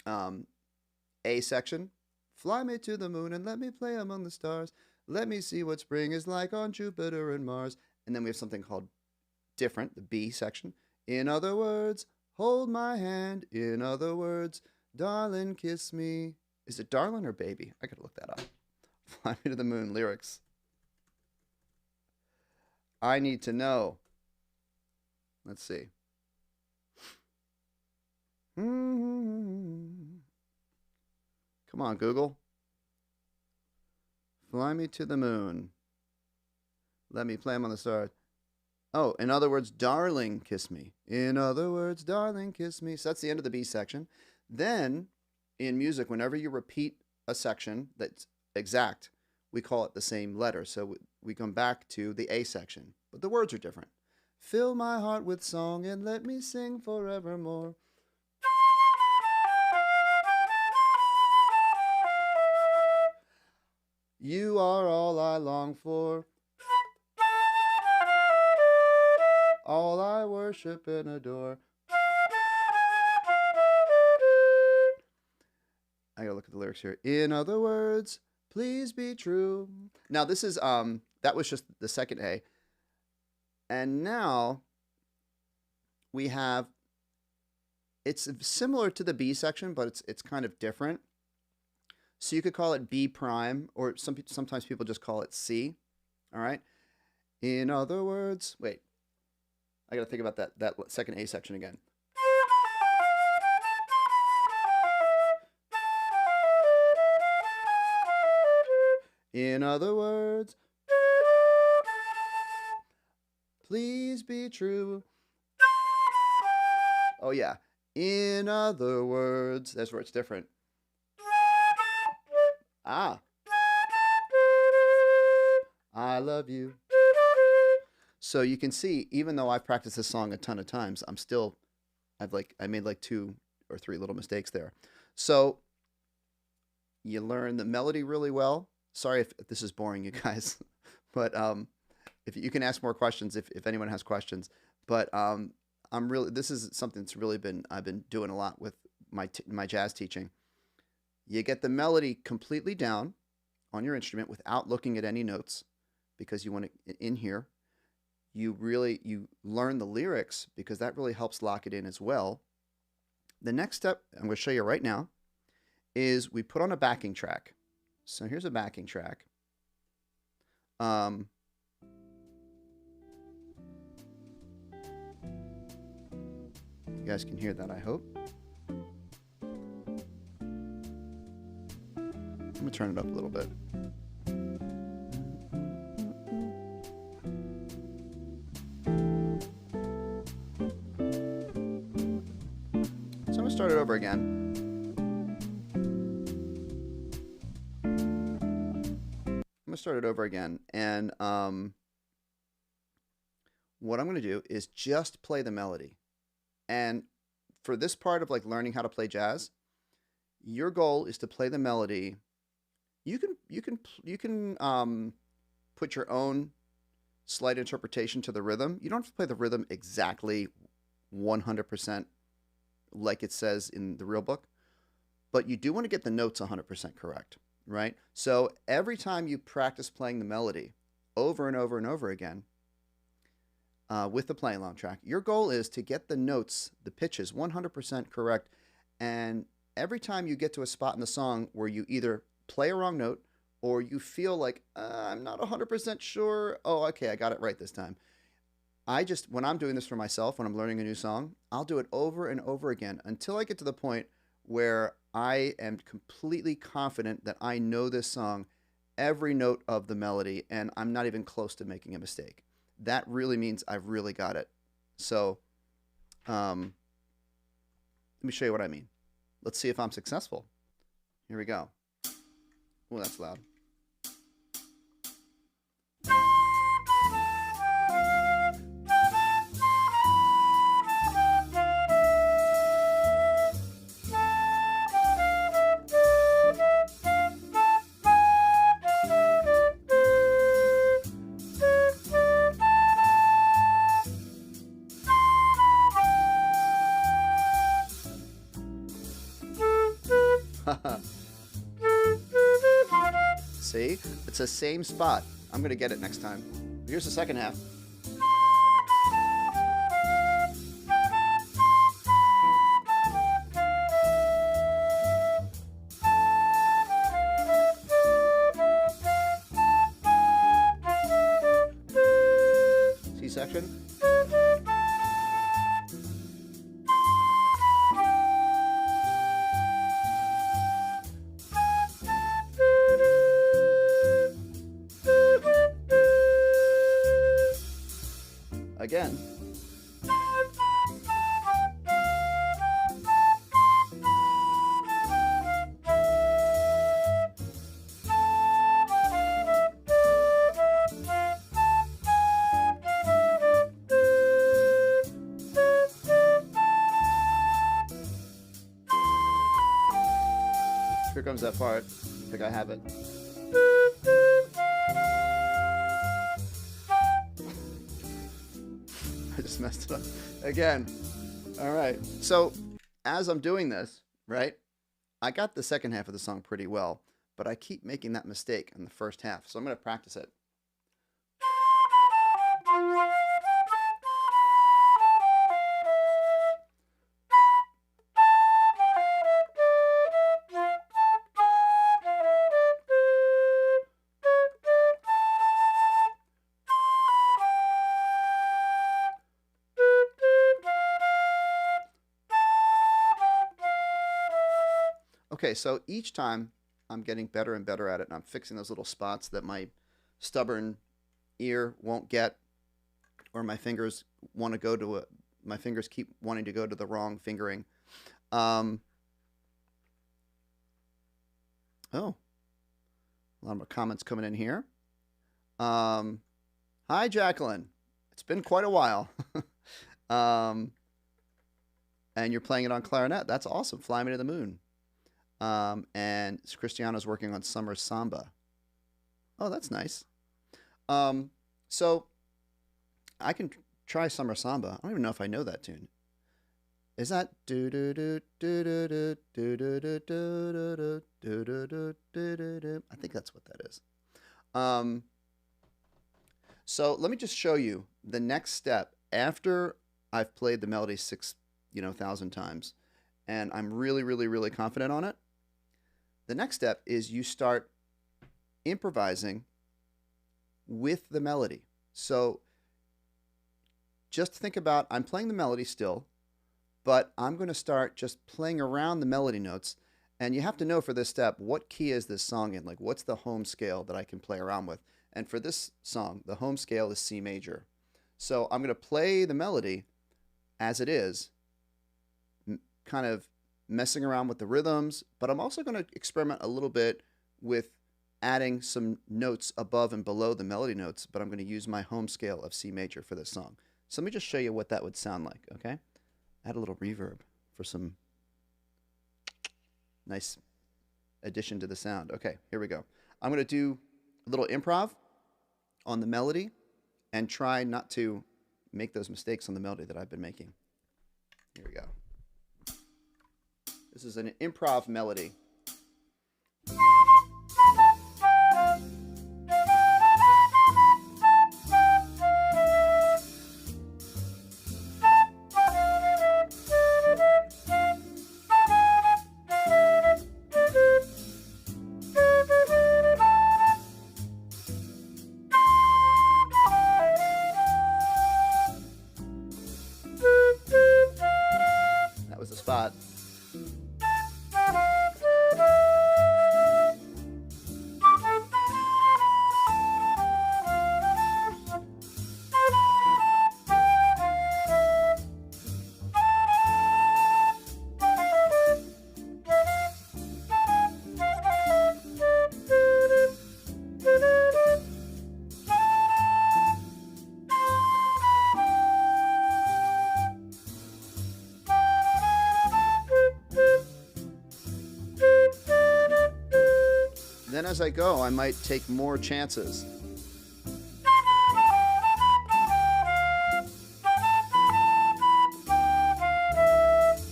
A section. Fly me to the moon and let me play among the stars. Let me see what spring is like on Jupiter and Mars. And then we have something called different, the B section. In other words, hold my hand. In other words, darling, kiss me. Is it darling or baby? I gotta look that up. Fly me to the moon lyrics. I need to know. Let's see. Come on, Google. Fly me to the moon. Let me play 'em on the stars. Oh, in other words, darling, kiss me. In other words, darling, kiss me. So that's the end of the B section. Then, in music, whenever you repeat a section that's exact, we call it the same letter. So we come back to the A section, but the words are different. Fill my heart with song and let me sing forevermore. You are all I long for, all I worship and adore. I gotta look at the lyrics here. In other words, please be true. Now this is that was just the second A. And now we have, it's similar to the B section, but it's kind of different. So you could call it B prime, or sometimes people just call it C. All right. In other words, wait, I got to think about that second A section again. In other words, please be true. Oh yeah. In other words, that's where it's different. Ah. I love you. So you can see, even though I've practiced this song a ton of times, I made like 2 or 3 little mistakes there. So you learn the melody really well. Sorry if this is boring, you guys, but if you can ask more questions if anyone has questions. But this is something that's really I've been doing a lot with my jazz teaching. You get the melody completely down on your instrument without looking at any notes, because you want it in here. You learn the lyrics, because that really helps lock it in as well. The next step I'm going to show you right now is we put on a backing track. So here's a backing track. You guys can hear that, I hope. I'm going to turn it up a little bit. So I'm going to start it over again. I'm going to start it over again. And what I'm going to do is just play the melody. And for this part of like learning how to play jazz, your goal is to play the melody. You can put your own slight interpretation to the rhythm. You don't have to play the rhythm exactly 100% like it says in the real book, but you do want to get the notes 100% correct, right? So every time you practice playing the melody over and over and over again with the play along track, your goal is to get the notes, the pitches 100% correct. And every time you get to a spot in the song where you either play a wrong note or you feel like, I'm not 100% sure. Oh, okay, I got it right this time. When I'm doing this for myself, when I'm learning a new song, I'll do it over and over again until I get to the point where I am completely confident that I know this song, every note of the melody, and I'm not even close to making a mistake. That really means I've really got it. So let me show you what I mean. Let's see if I'm successful. Here we go. Oh, that's loud. See? It's the same spot. I'm going to get it next time. Here's the second half. C section. Again. Here comes that part. I think I have it. I just messed it up again. All right. So as I'm doing this, right, I got the second half of the song pretty well, but I keep making that mistake in the first half. So I'm going to practice it. Okay, so each time I'm getting better and better at it, and I'm fixing those little spots that my stubborn ear won't get, or my fingers want to go to my fingers keep wanting to go to the wrong fingering. Oh, a lot of comments coming in here. Hi, Jacqueline. It's been quite a while. And you're playing it on clarinet. That's awesome. Fly Me to the Moon. And Cristiano's working on Summer Samba. Oh, that's nice. So I can try Summer Samba. I don't even know if I know that tune. Is that do do do do do do do do do do do do do do? I think that's what that is. So let me just show you the next step after I've played the melody 6,000 times, and I'm really, really, really confident on it. The next step is you start improvising with the melody. So just think about, I'm playing the melody still, but I'm going to start just playing around the melody notes. And you have to know for this step, what key is this song in? Like, what's the home scale that I can play around with? And for this song, the home scale is C major. So I'm going to play the melody as it is, kind of messing around with the rhythms, but I'm also going to experiment a little bit with adding some notes above and below the melody notes, but I'm going to use my home scale of C major for this song. So let me just show you what that would sound like, okay? Add a little reverb for some nice addition to the sound. Okay, here we go. I'm going to do a little improv on the melody and try not to make those mistakes on the melody that I've been making. Here we go. This is an improv melody. That was the spot. Then as I go, I might take more chances.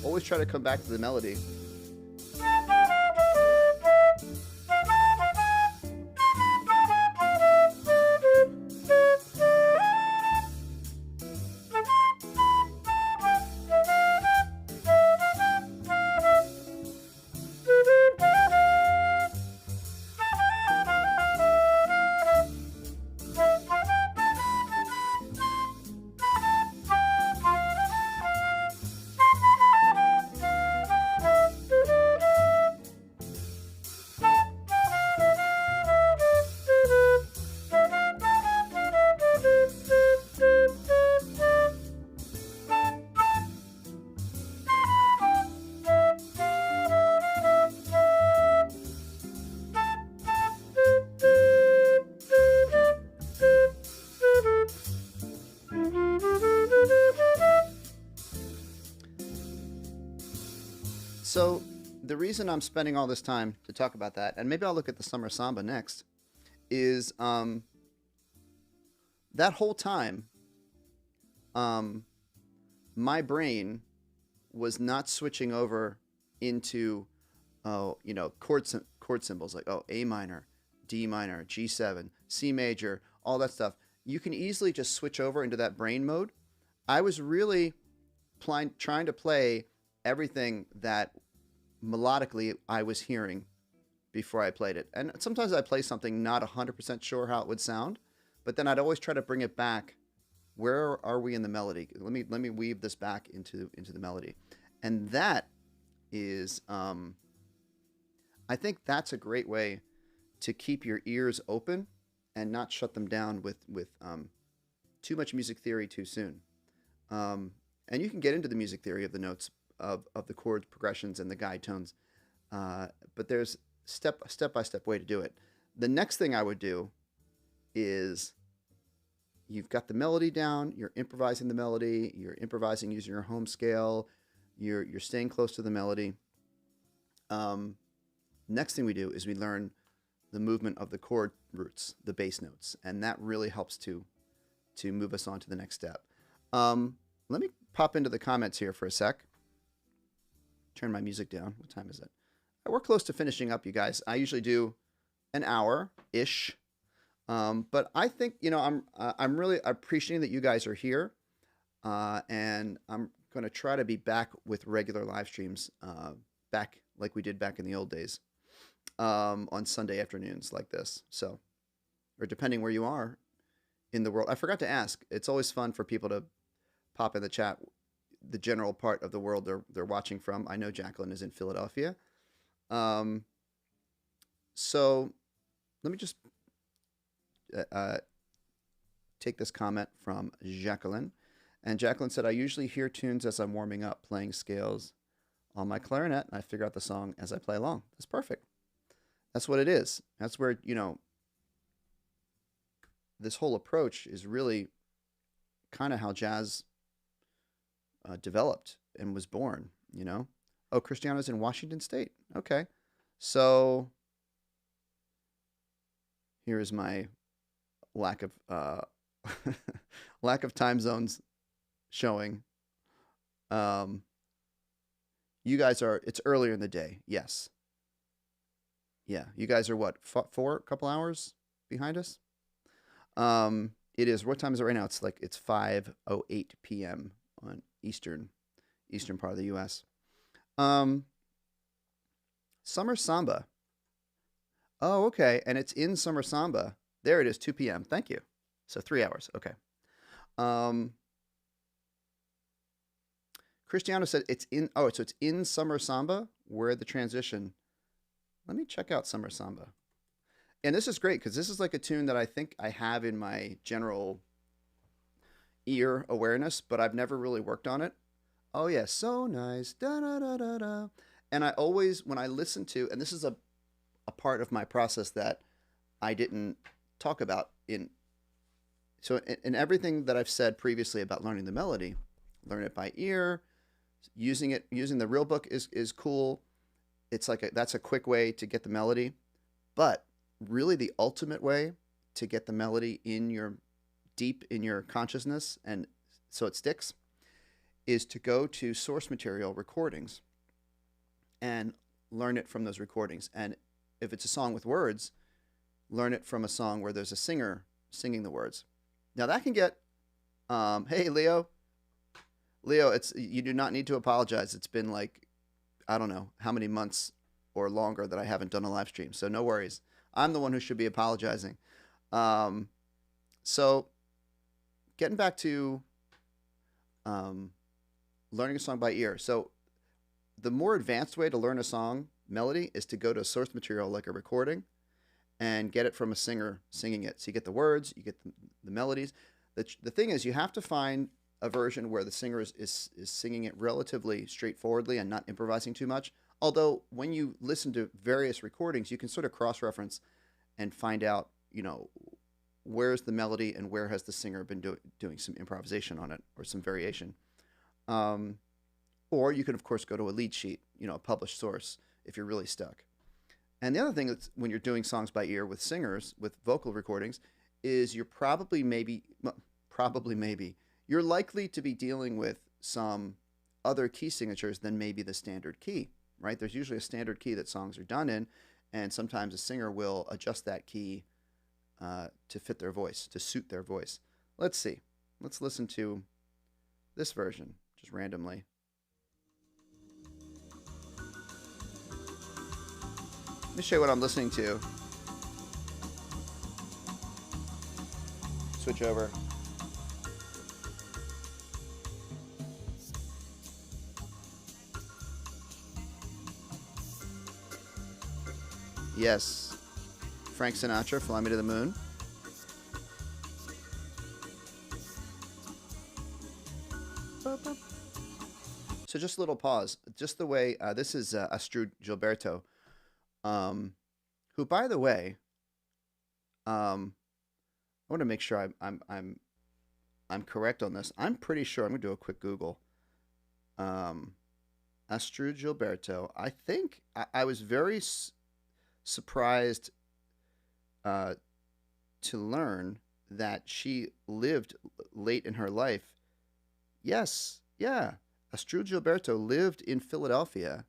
Always try to come back to the melody. So the reason I'm spending all this time to talk about that, and maybe I'll look at the Summer Samba next, is that whole time, my brain was not switching over into, chord symbols like, A minor, D minor, G7, C major, all that stuff. You can easily just switch over into that brain mode. I was really trying to play everything that melodically I was hearing before I played it. And sometimes I play something not 100% sure how it would sound, but then I'd always try to bring it back. Where are we in the melody? Let me weave this back into the melody. And that is, I think that's a great way to keep your ears open and not shut them down with too much music theory too soon. And you can get into the music theory of the notes of the chord progressions and the guide tones, but there's step by step way to do it. The next thing I would do is you've got the melody down, you're improvising the melody, you're improvising using your home scale, you're staying close to the melody. Next thing we do is we learn the movement of the chord roots, the bass notes, and that really helps to move us on to the next step. Let me pop into the comments here for a sec. Turn my music down. What time is it? We're close to finishing up, you guys. I usually do an hour-ish. But I think, I'm really appreciating that you guys are here. And I'm going to try to be back with regular live streams, back like we did back in the old days, on Sunday afternoons like this. So, or depending where you are in the world. I forgot to ask. It's always fun for people to pop in the chat the general part of the world they're watching from. I know Jacqueline is in Philadelphia. So let me just take this comment from Jacqueline. And Jacqueline said, I usually hear tunes as I'm warming up, playing scales on my clarinet, and I figure out the song as I play along. That's perfect. That's what it is. That's where, this whole approach is really kind of how jazz developed and was born, Oh, Cristiano's in Washington State. Okay. So here is my lack of lack of time zones showing. You guys it's earlier in the day. Yes. Yeah. You guys are what? A couple hours behind us? It is, what time is it right now? It's 5:08 p.m. on eastern part of the U.S. Summer Samba. Oh, okay. And it's in Summer Samba. There it is, 2 p.m. Thank you. So 3 hours. Okay. Cristiano said it's in, so it's in Summer Samba where the transition. Let me check out Summer Samba. And this is great because this is like a tune that I think I have in my general ear awareness, but I've never really worked on it. Oh, yeah. So nice. Da, da, da, da, da. And I always, when I listen to, and this is a part of my process that I didn't talk about in everything that I've said previously about learning the melody, learn it by ear, using the real book is cool. It's that's a quick way to get the melody, but really the ultimate way to get the melody deep in your consciousness and so it sticks is to go to source material recordings and learn it from those recordings. And if it's a song with words, learn it from a song where there's a singer singing the words. Now that can get, hey, Leo, you do not need to apologize. It's been I don't know how many months or longer that I haven't done a live stream. So no worries. I'm the one who should be apologizing. So getting back to learning a song by ear. So the more advanced way to learn a song melody is to go to source material like a recording and get it from a singer singing it. So you get the words, you get the melodies. The thing is you have to find a version where the singer is singing it relatively straightforwardly and not improvising too much. Although when you listen to various recordings, you can sort of cross-reference and find out, where's the melody and where has the singer been doing some improvisation on it or some variation. Or you can, of course, go to a lead sheet, a published source if you're really stuck. And the other thing that's when you're doing songs by ear with singers, with vocal recordings, is you're probably maybe, you're likely to be dealing with some other key signatures than maybe the standard key, right? There's usually a standard key that songs are done in, and sometimes a singer will adjust that key to fit their voice, to suit their voice. Let's see. Let's listen to this version, just randomly. Let me show you what I'm listening to. Switch over. Yes. Frank Sinatra, Fly Me to the Moon. So just a little pause. Just the way this is Astrud Gilberto, who, by the way, I want to make sure I'm correct on this. I'm pretty sure. I'm gonna do a quick Google. Astrud Gilberto. I think I was very surprised to learn that she lived late in her life. Yes, yeah. Astrud Gilberto lived in Philadelphia,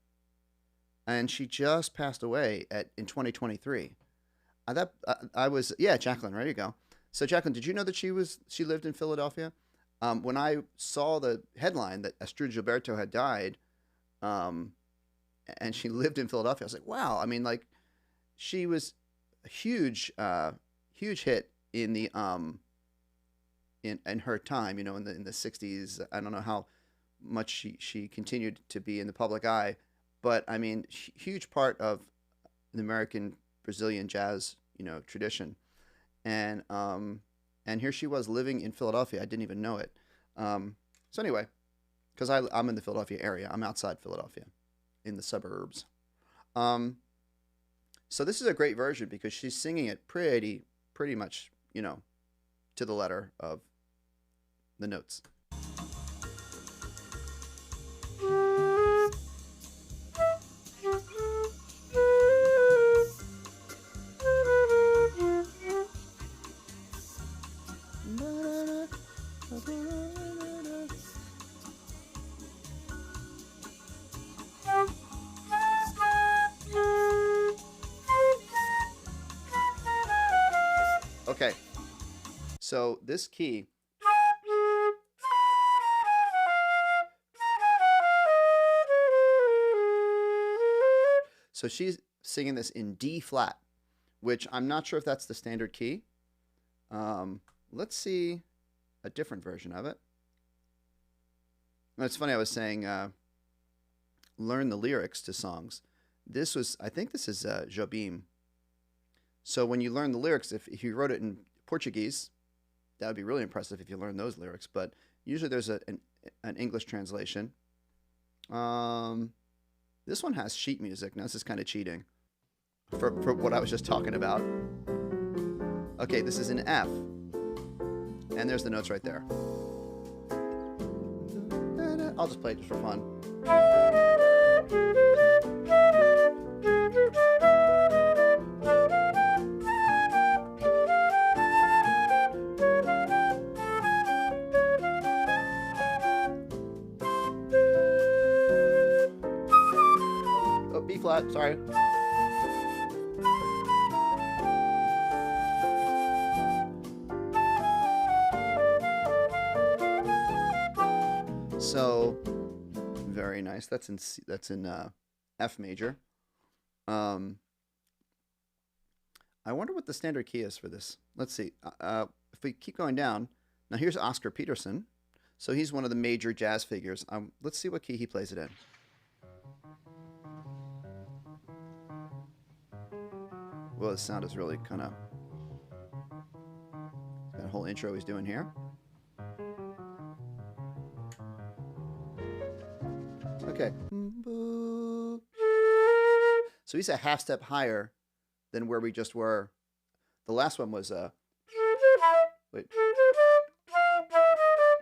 and she just passed away in 2023. I was, yeah, Jacqueline. There you go. So Jacqueline, did you know that she lived in Philadelphia? When I saw the headline that Astrud Gilberto had died, and she lived in Philadelphia, I was like, wow. I mean, like, she was a huge hit in the in her time. You know, in the 60s. I don't know how much she continued to be in the public eye, but I mean, huge part of the American Brazilian jazz, you know, tradition. And here she was living in Philadelphia. I didn't even know it. So anyway, because I'm in the Philadelphia area. I'm outside Philadelphia, in the suburbs. So this is a great version because she's singing it pretty much, you know, to the letter of the notes. Okay, so this key, so she's singing this in D flat, which I'm not sure if that's the standard key. Let's see a different version of it. It's funny, I was saying learn the lyrics to songs. I think this is Jobim. So when you learn the lyrics, if you wrote it in Portuguese, that would be really impressive if you learned those lyrics. But usually there's an English translation. This one has sheet music. Now this is kind of cheating for what I was just talking about. Okay, this is in F. And there's the notes right there. I'll just play it just for fun. Oh, B flat, sorry. So very nice. That's in F major. I wonder what the standard key is for this. Let's see. If we keep going down, now here's Oscar Peterson. So he's one of the major jazz figures. Let's see what key he plays it in. Well, the sound is really kind of that whole intro he's doing here. Okay. So he's a half step higher than where we just were. The last one was wait.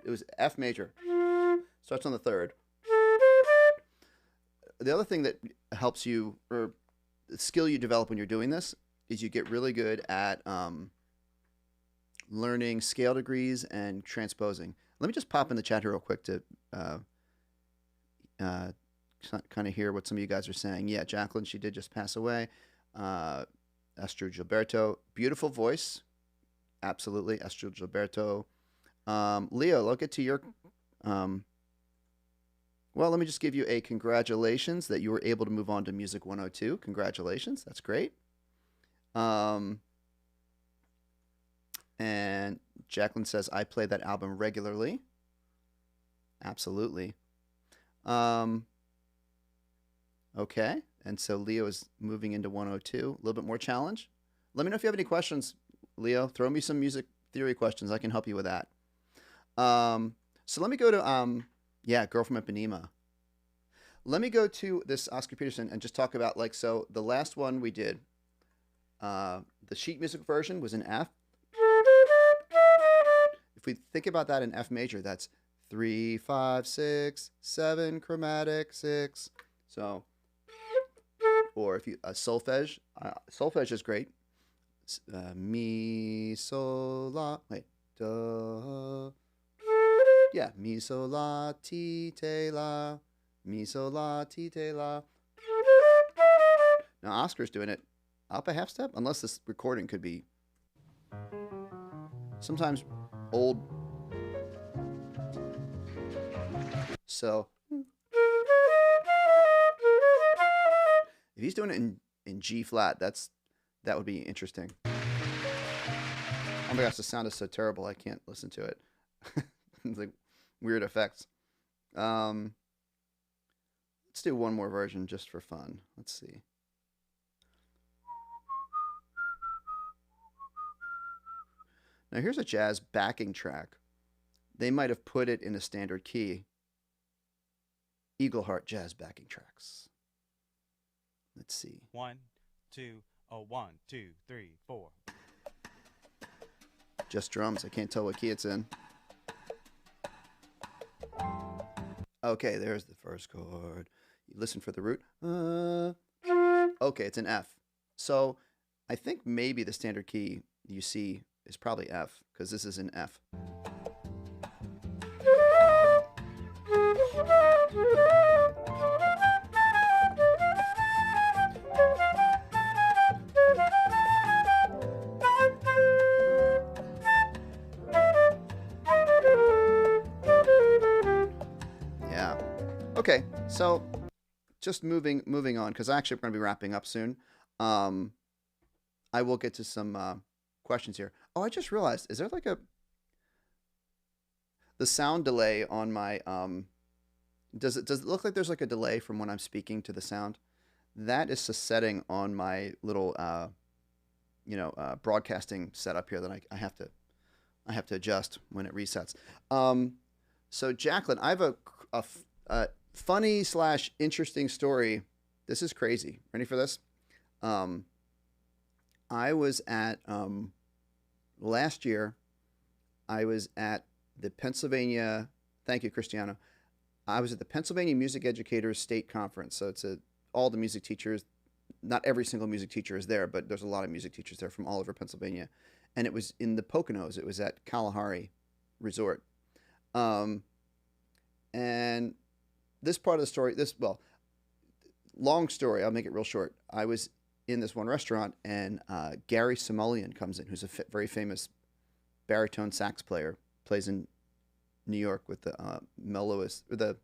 It was F major. Starts on the third. The other thing that helps you, or the skill you develop when you're doing this, is you get really good at learning scale degrees and transposing. Let me just pop in the chat here real quick to kind of hear what some of you guys are saying. Yeah, Jacqueline, she did just pass away. Astrud Gilberto, beautiful voice. Absolutely, Astrud Gilberto. Leo, I'll get to your... well, let me just give you a congratulations that you were able to move on to Music 102. Congratulations, that's great. And Jacqueline says, I play that album regularly. Absolutely. Okay, and so Leo is moving into 102. A little bit more challenge. Let me know if you have any questions, Leo. Throw me some music theory questions. I can help you with that. So let me go to Yeah, Girl from Ipanema. Let me go to this Oscar Peterson and just talk about like so the last one we did. The sheet music version was in F. If we think about that in F major, that's 3, 5, 6, 7 chromatic 6. So, or if you solfege is great. Mi sol la wait do yeah mi sol la ti te la mi sol la ti te la. Now Oscar's doing it up a half step, unless this recording could be sometimes old. So if he's doing it in G flat, that would be interesting. Oh my gosh, the sound is so terrible. I can't listen to it. It's like weird effects. Let's do one more version just for fun. Let's see. Now here's a jazz backing track. They might have put it in a standard key. Eagleheart jazz backing tracks. Let's see. 1, 2, 1, 2, 3, 4. Just drums. I can't tell what key it's in. Okay, there's the first chord. You listen for the root. Okay, it's an F. So I think maybe the standard key you see is probably F, because this is an F. Yeah. Okay, so just moving on, because actually we're going to be wrapping up soon. I will get to some questions here. Oh, I just realized, is there like the sound delay on my does it look like there's like a delay from when I'm speaking to the sound? That is a setting on my little broadcasting setup here that I have to adjust when it resets. So Jacqueline, I have a funny / interesting story. This is crazy. Ready for this? I was at last year. I was at the Pennsylvania. Thank you, Cristiano. I was at the Pennsylvania Music Educators State Conference. So it's all the music teachers. Not every single music teacher is there, but there's a lot of music teachers there from all over Pennsylvania. And it was in the Poconos. It was at Kalahari Resort. And this part of the story, long story, I'll make it real short. I was in this one restaurant, and Gary Simulian comes in, who's a very famous baritone sax player, plays in New York with the mellowest, or the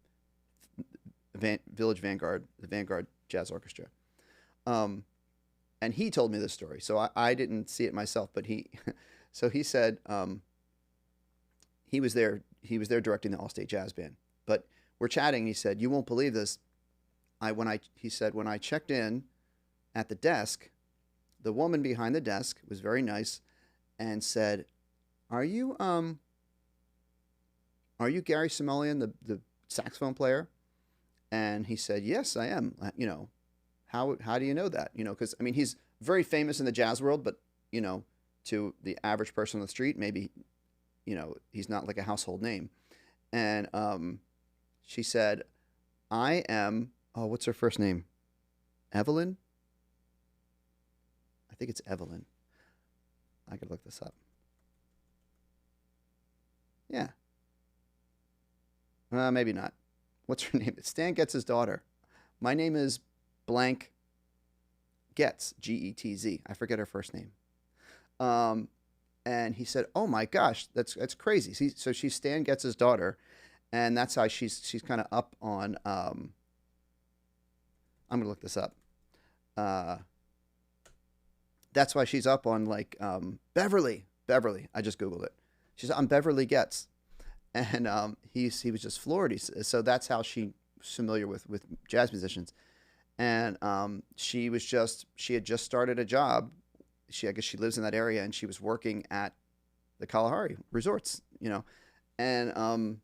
Village Vanguard, the Vanguard Jazz Orchestra. And he told me this story, so I didn't see it myself, but he said he was there directing the All-State Jazz Band. But we're chatting, he said, "You won't believe this. He said, when I checked in at the desk, the woman behind the desk was very nice and said, Are you Gary Simulian, the saxophone player?" And he said, "Yes, I am." How do you know that? Because I mean, he's very famous in the jazz world, but to the average person on the street, maybe he's not like a household name. And she said, "I am." Oh, what's her first name? Evelyn? I think it's Evelyn. I could look this up. Yeah. Maybe not. What's her name? Stan Getz's daughter. My name is blank Getz, Getz. I forget her first name. And he said, "Oh my gosh, that's crazy." So she's Stan Getz's daughter, and that's how she's kind of up on. I'm gonna look this up. That's why she's up on like Beverly. I just Googled it. She's on Beverly Getz, and he was just floored. So that's how she's familiar with jazz musicians, and she had just started a job. I guess she lives in that area, and she was working at the Kalahari resorts, and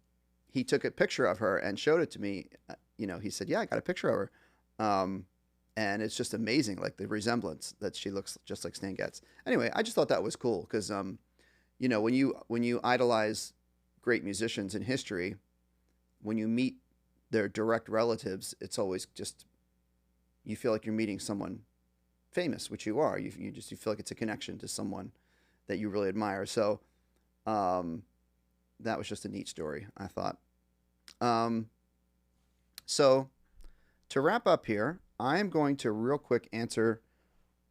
he took a picture of her and showed it to me. He said, "Yeah, I got a picture of her," and it's just amazing, like the resemblance that she looks just like Stan Getz. Anyway, I just thought that was cool because when you idolize great musicians in history, when you meet their direct relatives, it's always just you feel like you're meeting someone famous, which you are. You feel like it's a connection to someone that you really admire. So that was just a neat story, I thought. So to wrap up here, I'm going to real quick answer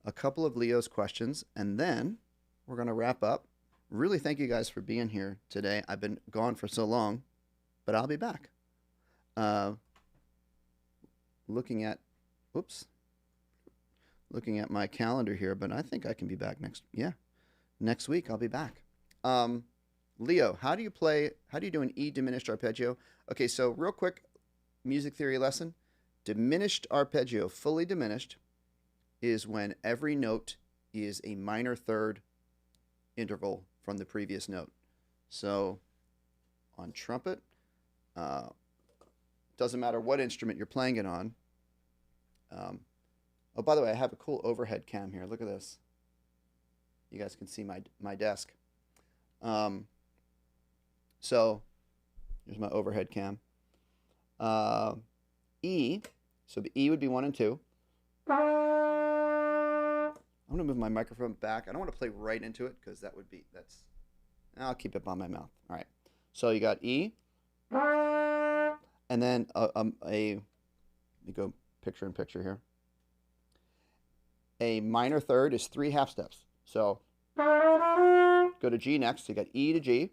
a couple of Leo's questions, and then we're going to wrap up. Really thank you guys for being here today. I've been gone for so long, but I'll be back. Looking at my calendar here, but I think I can be back next week I'll be back. Leo, how do you do an E diminished arpeggio? Okay, so real quick music theory lesson. Diminished arpeggio, fully diminished, is when every note is a minor third interval from the previous note. So on trumpet, doesn't matter what instrument you're playing it on. Oh, by the way, I have a cool overhead cam here. Look at this. You guys can see my desk. So here's my overhead cam. E, so the E would be 1 and 2. I'm going to move my microphone back. I don't want to play right into it because I'll keep it by my mouth. All right. So you got E, and then let me go picture in picture here. A minor third is 3 half steps. So go to G next. So you got E to G.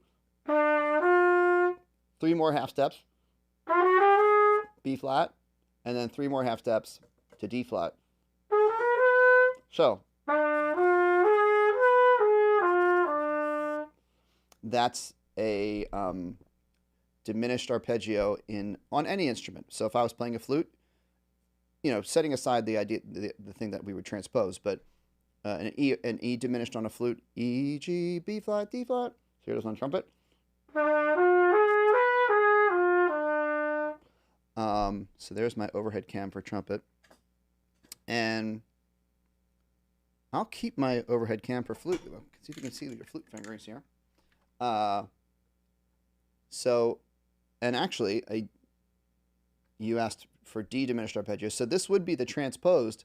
3 more half steps. B flat, and then 3 more half steps to D flat. So that's a diminished arpeggio on any instrument. So if I was playing a flute, setting aside the idea, the thing that we would transpose, but an E diminished on a flute, E, G, B flat, D flat. So here it is on trumpet. So there's my overhead cam for trumpet. And I'll keep my overhead cam for flute. See if you can see your flute fingerings here. And actually, you asked for D diminished arpeggio. So this would be the transposed,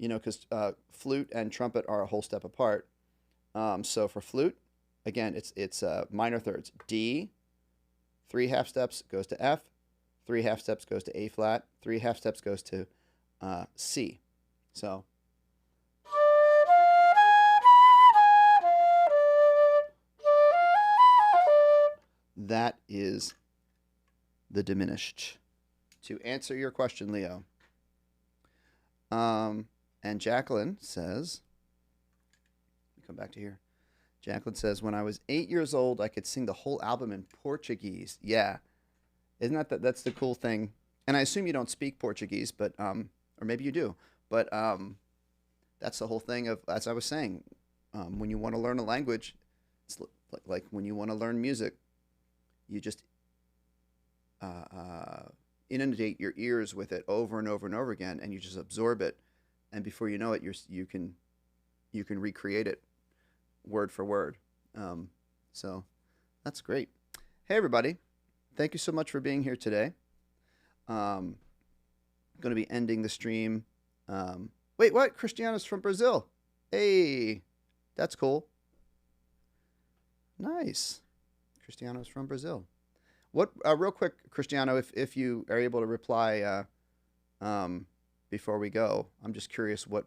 because flute and trumpet are a whole step apart. So for flute, again, it's minor thirds. D, 3 half steps goes to F. 3 half steps goes to A flat, 3 half steps goes to C. So that is the diminished. To answer your question, Leo. And Jacqueline says, let me come back to here. Jacqueline says, when I was 8 years old, I could sing the whole album in Portuguese. Yeah. Isn't that's the cool thing? And I assume you don't speak Portuguese, but or maybe you do. But that's the whole thing of, as I was saying, when you want to learn a language, it's like when you want to learn music, you just inundate your ears with it over and over and over again, and you just absorb it, and before you know it, you can recreate it word for word. So that's great. Hey everybody. Thank you so much for being here today. I'm going to be ending the stream. Wait, what? Cristiano's from Brazil. Hey, that's cool. Nice. Cristiano's from Brazil. What? Real quick, Cristiano, if you are able to reply before we go, I'm just curious what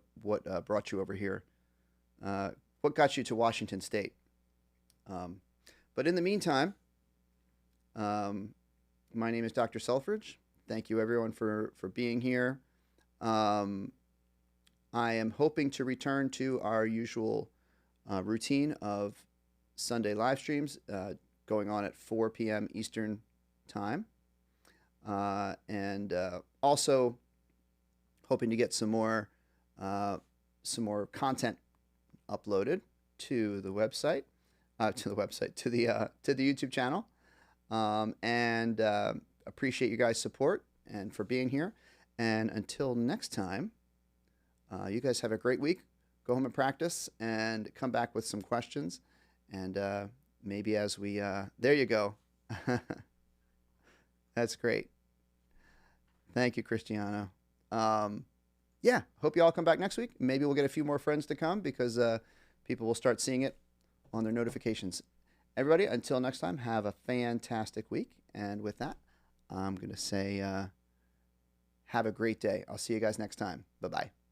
brought you over here. What got you to Washington State? But in the meantime, my name is Dr. Selfridge. Thank you everyone for being here. I am hoping to return to our usual routine of Sunday live streams going on at 4 p.m. Eastern time. And also hoping to get some more content uploaded to the website, to the YouTube channel. and appreciate you guys' support and for being here. And until next time, you guys have a great week. Go home and practice and come back with some questions. And maybe as we, there you go. That's great. Thank you, Cristiano. Yeah, hope you all come back next week. Maybe we'll get a few more friends to come because people will start seeing it on their notifications. Everybody, until next time, have a fantastic week. And with that, I'm going to say have a great day. I'll see you guys next time. Bye-bye.